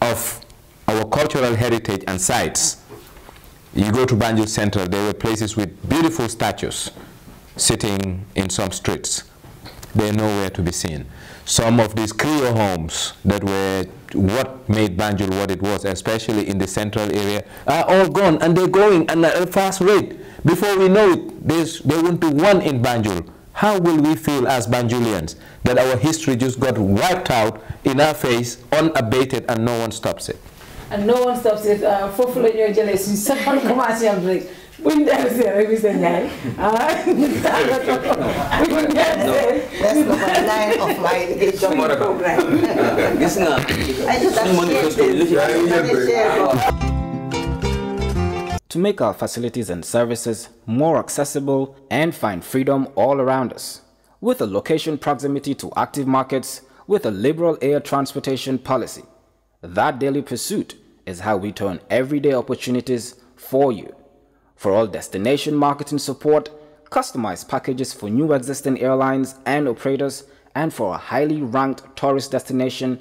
of our cultural heritage and sites. You go to Banjul Central, there were places with beautiful statues sitting in some streets. They're nowhere to be seen. Some of these Creole homes that were what made Banjul what it was, especially in the central area, are all gone, and they're going at a fast rate. Before we know it, there won't be one in Banjul. How will we feel as Banjulians that our history just got wiped out in our face, unabated, and no one stops it? And no one stops it. For your jealous, you second commercial break. When there's a revision, that's number 9 of my job program. I just to make our facilities and services more accessible and find freedom all around us, with a location proximity to active markets, with a liberal air transportation policy. That daily pursuit is how we turn everyday opportunities for you. For all destination marketing support, customized packages for new existing airlines and operators, and for a highly ranked tourist destination,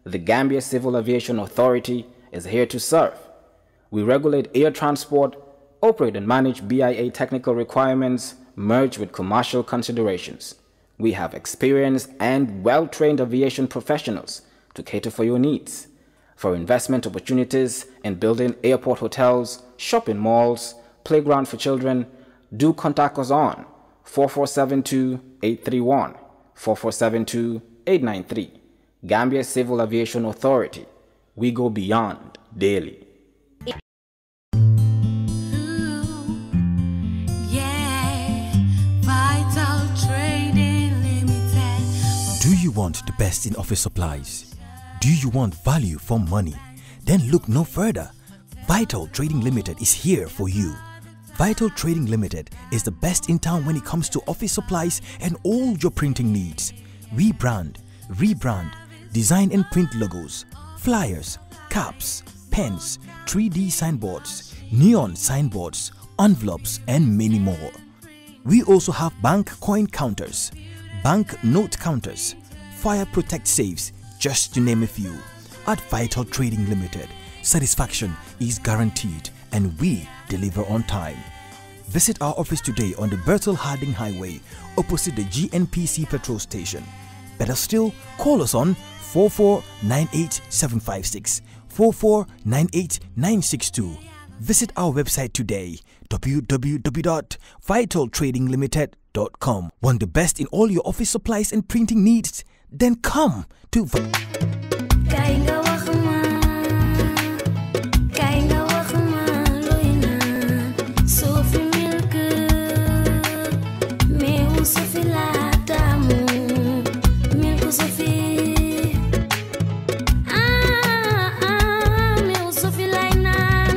the Gambia Civil Aviation Authority is here to serve. We regulate air transport, operate and manage BIA technical requirements, merged with commercial considerations. We have experienced and well-trained aviation professionals to cater for your needs. For investment opportunities in building airport hotels, shopping malls, playground for children, do contact us on 4472-831, 4472-893. Gambia Civil Aviation Authority. We go beyond daily. Do you want the best in office supplies? Do you want value for money? Then look no further. Vital Trading Limited is here for you. Vital Trading Limited is the best in town when it comes to office supplies and all your printing needs. We brand, rebrand, design and print logos, flyers, caps, pens, 3D signboards, neon signboards, envelopes, and many more. We also have bank coin counters, bank note counters, fire protect safes, just to name a few. At Vital Trading Limited, satisfaction is guaranteed and we deliver on time. Visit our office today on the Bertel Harding Highway, opposite the GNPC petrol station. Better still, call us on 4498756, 4498962. Visit our website today, www.vitaltradinglimited.com. Want the best in all your office supplies and printing needs? Then come to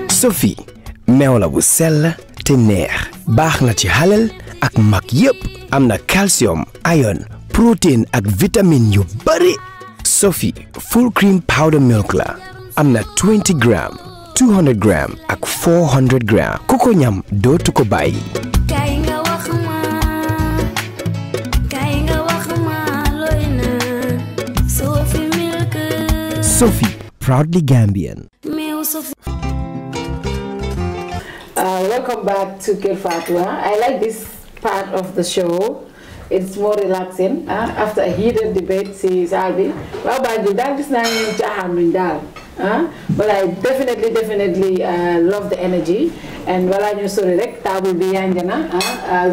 Sophie, meew la bu sell te neex, baax na ci halal ak mag yépp, am na calcium, iron, protein ak vitamine yu bari. Sophie full cream powder milk la, am na 20 gram, 200 gram ak 400 gram. Koko ñam dootu ko bàyyi. Sophie, proudly Gambian. Welcome back to KERR FATOU. I like this part of the show. It's more relaxing. After a heated debate, see Salvi. But I definitely love the energy. And while I'm sorry, we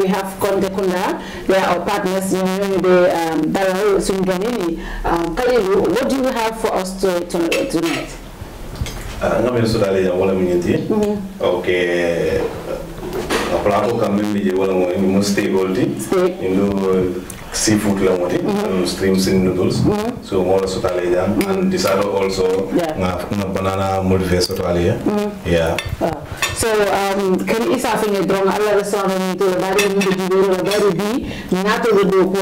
have Conte Kunda. They are our partners. Kalilu, what do you have for us tonight? Okay. Plato kami biji wala mo stable ti indo seafood la moti streams and noodles so more sotale jam and this are also na banana mulve sotale yeah so can isa finge drong ala restaurant to bari ni biji wala bari bi nato do ko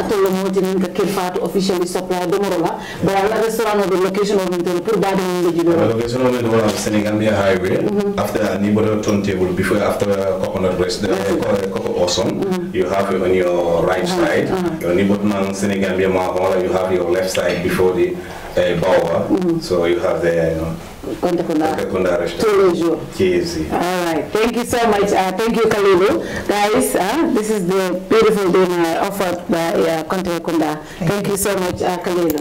atolo moti ni ka KERR FATOU officially supply do morola but ala restaurant the location of to pour bari ni biji do location of the Senegambia highway after ni bodo turntable before after coconut rest the coco awesome you have it on your right side your Nibotman Senegambia Mahola you have your left side before the Bawa so you have the Kunda restaurant. Alright, thank you so much. Thank you, Kalilu. Guys, this is the beautiful dinner offered by Conte Kunda. Thank you so much, Kalilu.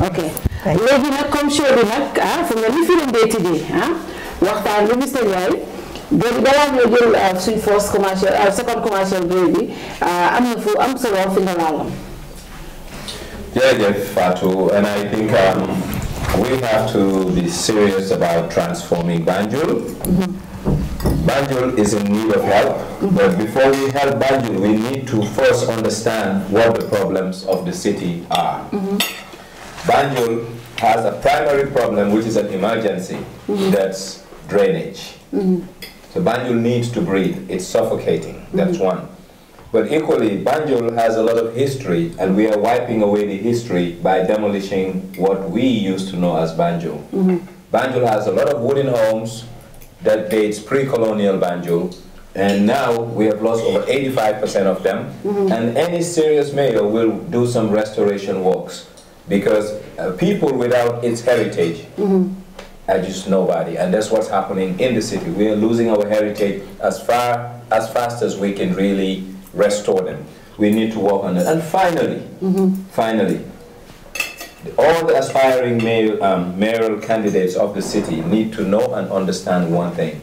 Okay. léegi nag comme show bi nag fu nga ni film day tijji waxtaan lu gis nañu waay léegi balaa ñoo jël suñ first commercial second commercial break bi am na fu am solo fi nga laalam. Jërëjëf Fatou, and I think we have to be serious about transforming Banjul. Banjul is in need of help, but before we help Banjul, we need to first understand what the problems of the city are. Banjul has a primary problem, which is an emergency, that's drainage. So Banjul needs to breathe. It's suffocating. That's one. But equally, Banjul has a lot of history, and we are wiping away the history by demolishing what we used to know as Banjul. Banjul has a lot of wooden homes that dates pre-colonial Banjul, and now we have lost over 85% of them, and any serious mayor will do some restoration works, because people without its heritage are just nobody, and that's what's happening in the city. We are losing our heritage as fast as we can really restore them. We need to work on it. And finally, all the aspiring mayoral candidates of the city need to know and understand one thing.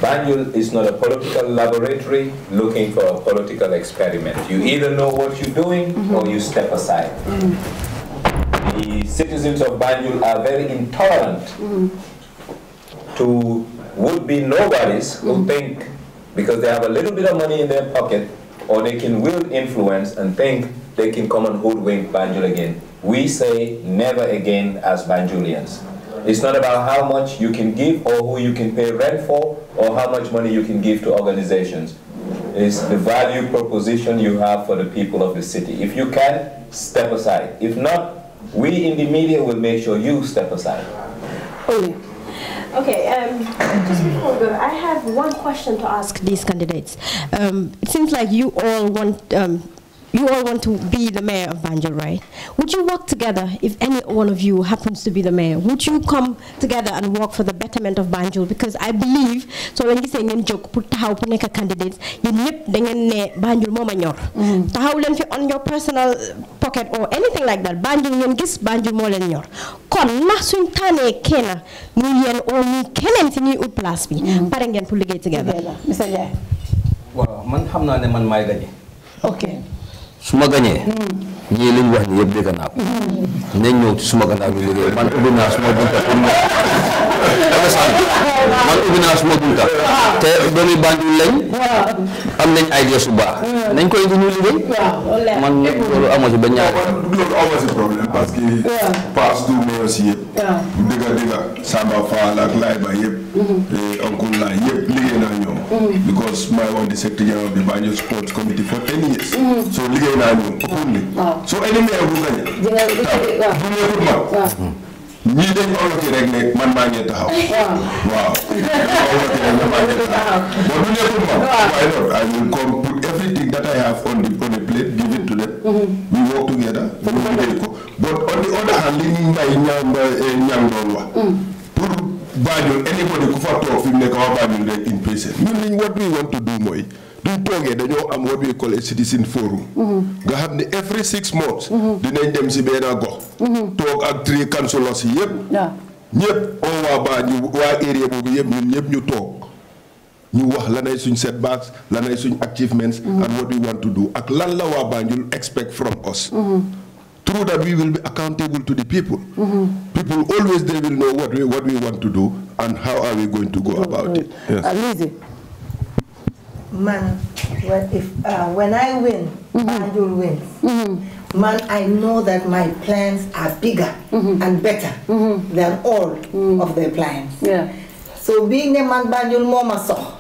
Banjul is not a political laboratory looking for a political experiment. You either know what you're doing or you step aside. The citizens of Banjul are very intolerant to would-be nobodies who think because they have a little bit of money in their pocket or they can wield influence and think they can come and hoodwink Banjul again. We say never again as Banjulians. It's not about how much you can give or who you can pay rent for or how much money you can give to organizations. It's the value proposition you have for the people of the city. If you can, step aside. If not, we in the media will make sure you step aside. Okay, just before we go, I have one question to ask these candidates. It seems like you all want to be the mayor of Banjul, right? Would you work together if any one of you happens to be the mayor? Would you come together and work for the betterment of Banjul? Because I believe, so when you say ngeen jog pour taxaw pour nek candidates, yeen ñep da ngeen ne Banjul moma ñor. Taxaw len fi on your personal pocket or anything like that. Banjul ngeen gis Banjul mo len ñor. Kon na suñ tané kenn ñu yeen o ñu keneen ci ñuy ut place bi. Paré ngeen pour liggéey together. Mr. Ndiaye. Waaw, man xamna ne man may gagné. Okay. Suma gagné ñi liñ wax ni yeb dégg naa ko nañ ñëw ci suma gannaaw ñu liggéey man ubbi naa suma bunta pour man ubbi naa suma bunta te doomi Banjul lañ am nañ idée su baax nañ koy indi ñu liggéey man loolu amoo ci ba ñaar loolu amoo ci problème parce que passe tout mais aussi yëpp dëgga Samba Fall ak Laay Ba yëpp oncle la yëpp liggéey naa ñoom because my one the secretary of the Banjul Sports Committee for 10 years so liggéey naa ñoom openly so any mayor bu gañe bu nekkul man ñii dañ oloki rek ne man maa ngi taxaw waaw oloki rek ne maa ngi taxaw but bu nekkul man why not I will come put everything that I have on the plate give it to them we work together but on the other hand li ñu mbay ñang doon wax pour Banjul anybody ku fa toog fi mu nekk waa Banjul rek in person ñun liñ what we want to do mooy duñ toogee dañoo am what we call a citizen forum nga xam ne every 6 months dinañ dem si benn gox toog ak 3 councillors yi yëpp ñëpp oo waa Banjul waa area boobu yëpp ñun ñëpp ñu toog ñu wax lanay suñ setbacks lanay suñ achievements and what we want to do ak lan la waa Banjul expect from us through that we will be accountable to the people people always they will know what we want to do and how are we going to go about it. Yes. Man, when I win, Banjul wins. Man, I know that my plans are bigger and better than all of their plans. So being a man Banjul mo masox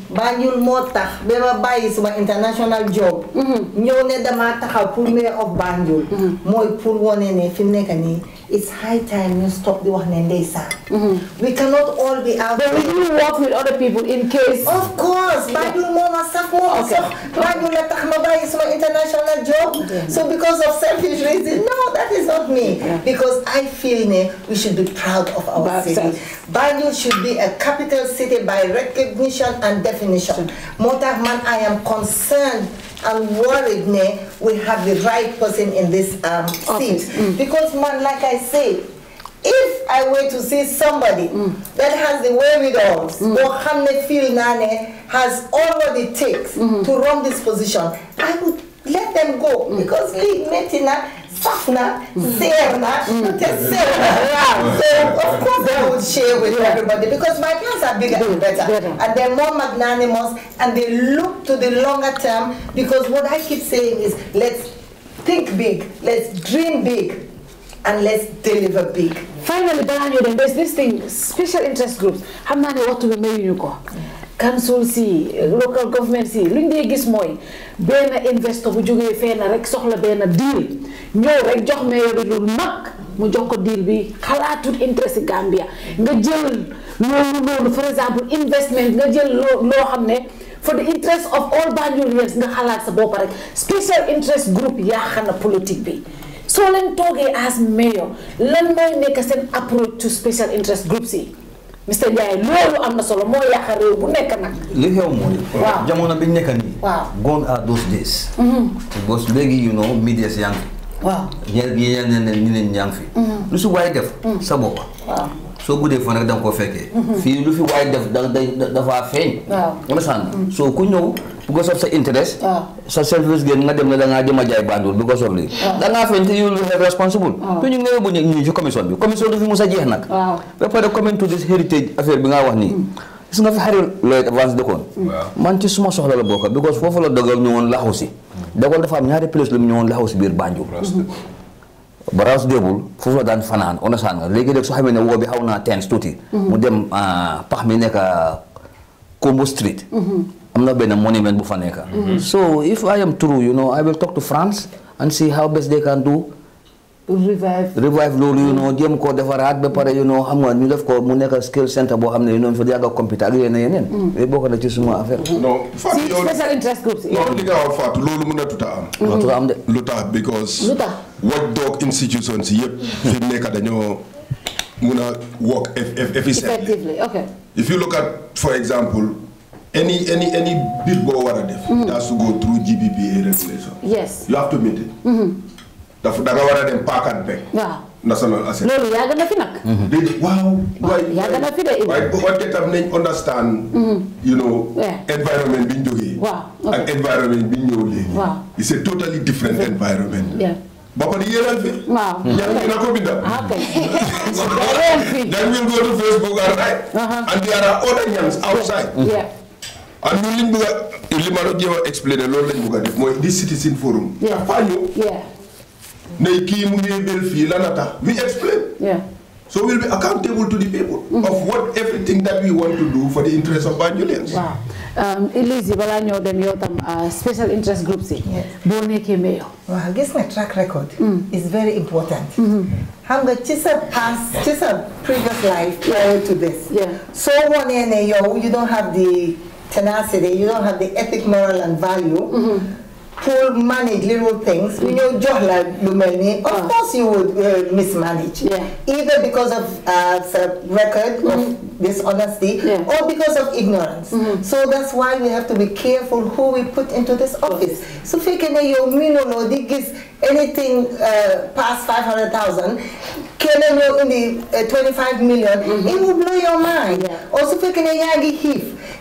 Banjul mo tax bema bàyyi suma international job ñëw ne dama taxaw pour mayor of Banjul mooy pour wone ne fi mu nekk nii it's high time you stop the wax ne ndeysaan we cannot all be out but will you work with other people in case of course Banjul mo ma sax mo masox Banjul la tax ma bàyyi suma international job so because of selfish reasons no that is not me because I feel ne we should be proud of our city Banjul should be a capital city by recognition and definition. Man, I am concerned and worried we have the right person in this seat. Because man, like I say, if I were to see somebody that has the wherewithal, or feel has all what it takes to run this position, I would let them go, because Metina, Safna, Serna, so of course I would share with everybody, because my plans are bigger and better, and they're more magnanimous, and they look to the longer term, because what I keep saying is, let's think big, let's dream big, and let's deliver big. Finally, there's this thing, special interest groups. How many want to be council si, local government si, luñ dé gis moy ben investor bu joggé fenn rek soxla ben deal ñew rek jox mayor bi lu mak mu jox ko deal bi xalaatut interest Gambia nga jël lolu for example investment nga jël lo xamné for the interest of all Banjulians nga xalaat sa bop rek special interest group ya xana politique bi so len togué as mayor lan moy nek sen approach to special interest groups yi Mr. Ndiaye loolu am na solo moo yaakaar réew bu nekk nag. li xew mooy. waaw jamono bi ñu nekk nii. waaw gone are those days. because léegi you know media yaa ngi fi. waaw ñeneen ñaa ngi fi. lu si waay def. sa bopp. waaw soo guddee fan rek da nga koo fekkee. fii lu fi waay def dafa feeñ. waaw understand so ku ñëw because of sa interest. sa service gain nga dem ne da ngaa jëm a jaay Banjul because of lii. da ngaa feeñ te you will have responsible. te ñu ngi bu ñu ci commission bi commission du fi mus a jeex nag. ba pare comment to this heritage affaire bi nga wax nii. gis nga fi xarit Lloyd Evans dëkkoon. man ci suma soxla la bokk because foofu la dogal ñu woon laxu si. dogal dafa am ñaari place la ñu woon laxu si biir Banjul. Baraas Débul foofu la daan fanaan understand nga léegi rek soo xamee ne woo bi xaw naa tense tuuti. mu dem pax mi nekk Combo Street. am na benn monument bu fa nekk. so if I am true you know I will talk to France and see how best they can do. revive loolu you know jéem koo defaraat ba pare you know xam nga ñu def ko mu nekk skill center boo xam ne you know fa yàgg a computer ak yeneen. yooyu bokk na ci suma affaire. non Fatou yow special interest groups. non li nga wax Fatou loolu mën a tuta am. tuta am de. lu tax because. watchdog institutions yëpp. fi mu nekk dañoo mun a work effectively. Okay. If you look at for example any bill boo war a def. it has to go through GBPA regulation. Yes. You have to meet it. da nga war a dem Park and Pay. waaw National Assembly. loolu yàgg na fi nag. waaw. yàgg na fi de. waaye wante tam nañ understand. you know. environment bi ñu jógee. waaw ak environment bi ñu ñëw léegi. waaw it's a totally different environment. ba pare yéeral fi. waaw ñaar na ko binda. then we'll go to Facebook and write. and there are other ñams outside. and ñun liñ bëgg a li ma la jéem a expliquer loolu lañ bëgg a def mooy di citizen forum. dafa ñëw. ne kii mu ngi bel fii lan tax we explain. So we'll be accountable to the people of what everything that we want to do for the interest of Banjulians. Wow. Elise, bala ñoo dem yow tam special interest groups yi. boo nekkee mayor. waaw gis nga track record. is very important. xam nga ci sa past ci sa previous life prior to this. so wanee ne yow you don't have the tenacity, you don't have the ethic, moral and value. To manage little things, when you of course you would mismanage. Either because of the record of dishonesty or because of ignorance. So that's why we have to be careful who we put into this office. So if you can anything past 500,000, in the 25 million, it will blow your mind. Also if you can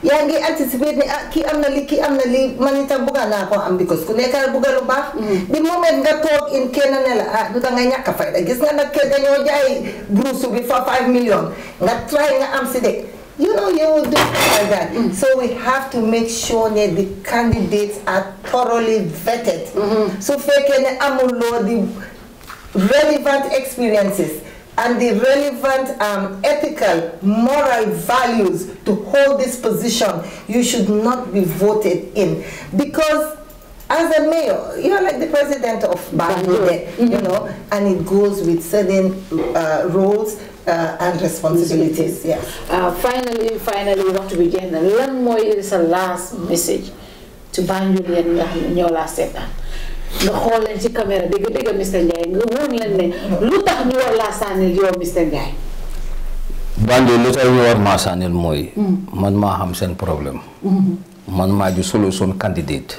yangi anticipate ki amna li manita buga na ko am because ku nekal buga lu bax di moment nga tok in kena ne la du nga ñaka fayda gis nga nak dañoo jaay brousse bi for 5 million nga try nga am ci de you know you would do like that. So we have to make sure that the candidates are thoroughly vetted. So fekene amulo the relevant experiences and the relevant ethical, moral values to hold this position, you should not be voted in. Because as a mayor, you are like the president of Banjul, you know, and it goes with certain roles and responsibilities. Finally, we want to begin. One more is a last message to Banjulian and your last step. nga xool leen ci caméra dégg Mr. Ndiaye nga woon leen ne lu tax ñu war laa sànnil yow Mr. Ndiaye. Banjul lu tax ñu war maa sànnil mooy man maa xam seen problème man maa ju solution candidate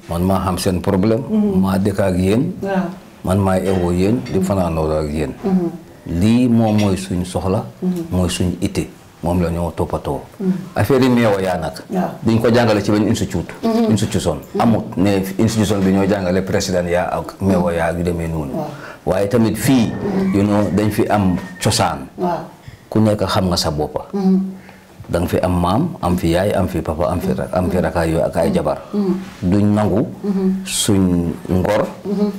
man maa xam seen problème maa dëkk ak yéen man maa ewoo yéen di fanaanoo ak yéen lii moom mooy suñ soxla mooy suñ ité moom la ñoo toppatoo affaire yi meewa yaa nag duñ ko jàngale ci benn institution amut ne institution bi ñoo jàngale président yaa ak meewa yaa yu demee noonu waaye tamit fii dañ fi am cosaan ku nekk xam nga sa boppa da nga fi am maam am fi yaay am fi papa am fi raka yooyu ak ay jabar duñ nangu suñ ngor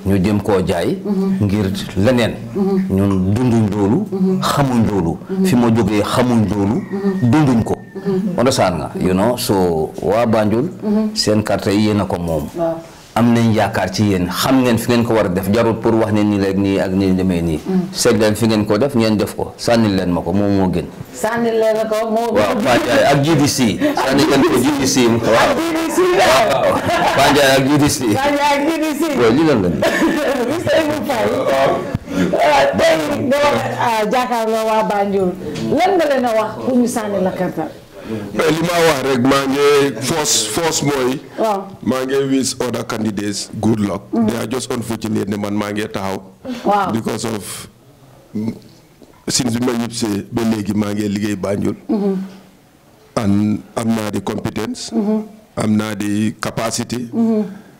ñu jëm koo jaay ngir leneen ñun dunduñ loolu xamuñ loolu fi ma jógee xamuñ loolu dunduñ ko understand nga so waa Banjul seen carte yi yéen a ko moom am nañ yaakaar ci yéen xam ngeen fi ngeen ko war a def jarul pour wax ne nii rek nii ak nii demee nii seet leen fi ngeen ko def ngeen def ko sànnil leen ma ko moom moo gën sànnil leen ko moo waaw Panjaay ak GDC sànnil leen ko GDC waaw Panjaay ak GDC waaw li lan la nii tey nga wax jàkkaarloo waa Banjul lan nga leen a wax pour ñu sànni la karta li ma wax rek maa ngi force mooy maa ngi wish other candidates good luck they are just unfortunate ne man maa ngi taxaw because of since bi ma ñibbisee ba léegi maa ngi liggéey Banjul and am naa di competence am naa di capacity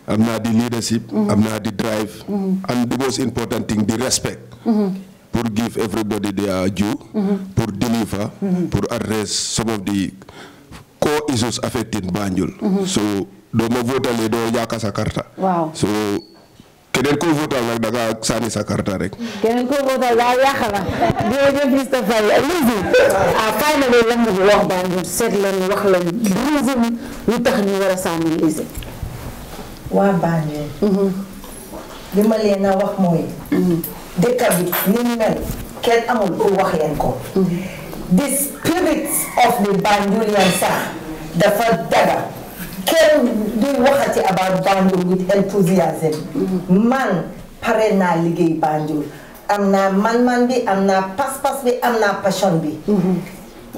am naa di leadership am naa di drive and the most important thing the respect pour give everybody their due, pour deliver, pour address some of the core issues affecting Banjul. So, do ma votale do yaka sa karta. Wow. So, keneen ko votal nak daga sani sa karta rek. Keneen ko votal da yaka la. Jërëjëf Mr. Faye. Lizzy, finally lan nga wax Banjul seet leen wax leen reason lu tax ñu war a sànni Lizzy. Waa Banjul. li ma leen a wax mooy dëkk bi ni mel kenn amul pour wax leen ko. The spirit of the Banjulian sax dafa daga kenn duy waxati about Banjul with enthusiasm. Man pare naa liggéey Banjul am naa man bi am naa pas-pas bi am naa passion bi.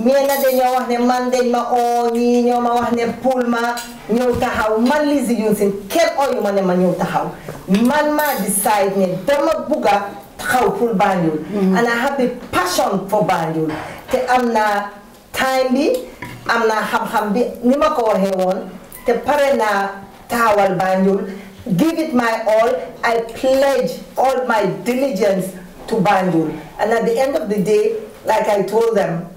ñee na dañoo wax ne man dañ ma oo ñii ñoo ma wax ne pour ma ñëw taxaw man Lizzy Younsin kenn ooyu ma ne ma ñëw taxaw man maa decide ne dama bugga taxaw pour Banjul and I have the passion for Banjul te am naa time bi am naa xam-xam bi ni ma ko waxee woon te pare naa taxawal Banjul give it my all. I pledge all my diligence to Banjul and at the end of the day like I told them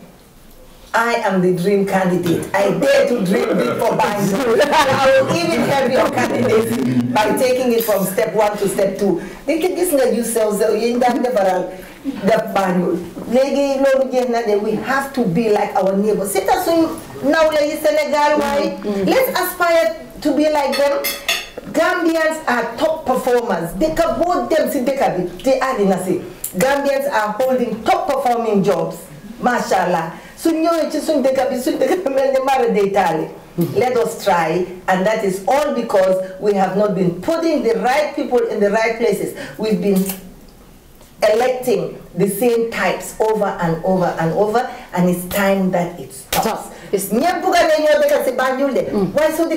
I am the dream candidate. I dare to dream big for Banjul. I will even help your candidacy by taking it from step 1 to step 2. They can just let yourselves in that the Banjul. We have to be like our neighbors. Now, Senegal, let's aspire to be like them. Gambians are top performers. They can vote them. They are Gambians are holding top performing jobs. Mashallah. Let us try, and that is all because we have not been putting the right people in the right places. We've been electing the same types over and over and over, and it's time that it stops. Why so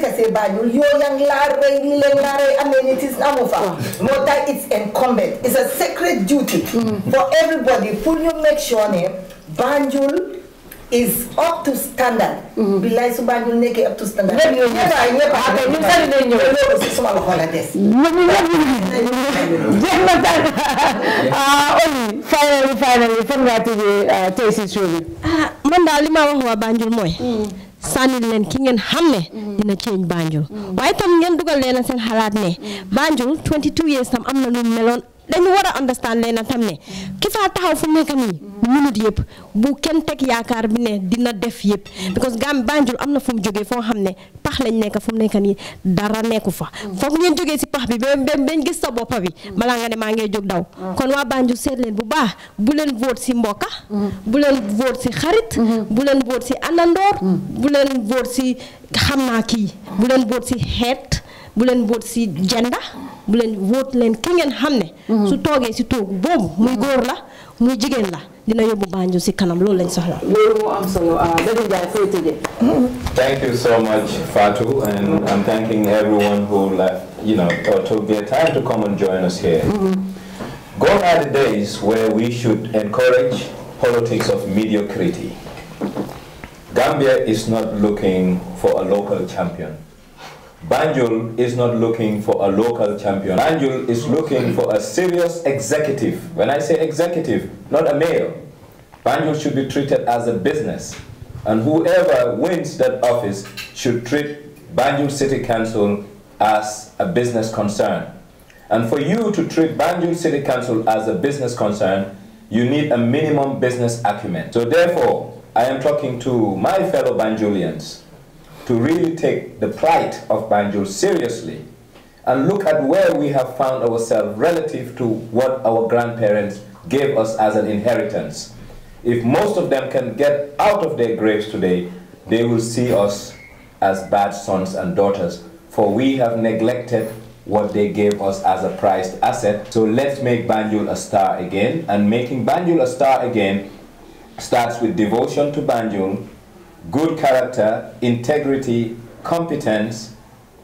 it's incumbent. It's a sacred duty for everybody. Will you make sure Banjul is up to standard. Bilay su Banjul nekkee up to standard. Finally, fan ngaa tëjee tey si show bi. Man daal li ma wax waa Banjul mooy. Sànni leen ki ngeen xam ne dina change Banjul. waaye tam ngeen dugal leen seen xalaat ne Banjul 22 years tam am na lu meloon. dañu war a understand leen tam ne ki fa taxaw fu nekk nii minute yëpp bu kenn teg yaakaar bi ne dina def yëpp because Banjul am na fu mu jógee foo xam ne pax lañ nekk fu mu nekk nii dara nekku fa foog ngeen jógee si pax bi bañ gis sa boppa bi balaa nga ne maa ngi jóg daw kon waa Banjul seet leen bu baax bu leen vote si mbokka bu leen vote si xarit bu leen vote si àndandoor bu leen vote si xam naa kii bu leen vote si xeet bu leen vote si gender bu leen vote leen ki ngeen xam ne su toogee si toogu boobu muy góor la muy jigéen la dina yóbbu Banjul si kanam loolu lañ soxla. loolu moo am solo Dadi Ndiaye fooy tëjee. Thank you so much, Fatou, and I'm thanking everyone who took their time to come and join us here. Gone are the days where we should encourage politics of mediocrity. Gambia is not looking for a local champion. Banjul is not looking for a local champion. Banjul is looking for a serious executive. When I say executive, not a mayor. Banjul should be treated as a business. And whoever wins that office should treat Banjul City Council as a business concern. And for you to treat Banjul City Council as a business concern, you need a minimum business acumen. So therefore, I am talking to my fellow Banjulians to really take the plight of Banjul seriously and look at where we have found ourselves relative to what our grandparents gave us as an inheritance. If most of them can get out of their graves today, they will see us as bad sons and daughters, for we have neglected what they gave us as a prized asset. So let's make Banjul a star again, and making Banjul a star again starts with devotion to Banjul, good character, integrity, competence,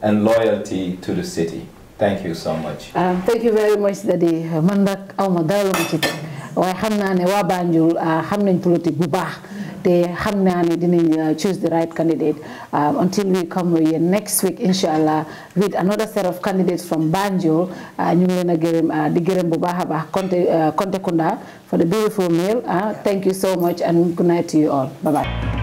and loyalty to the city. Thank you so much. Thank you very much, Daddy. Mandak awma dara lu ci tek. Waye xamna ne wa Banjul xam nañ politique bu baax te xam naa ne dinañ choose the right candidate until we come here next week inshallah with another set of candidates from Banjul. Ñu ngi leena gërëm di gërëm bu baaxa baax Conte Kunda for the beautiful meal. Thank you so much and good night to you all. Bye bye.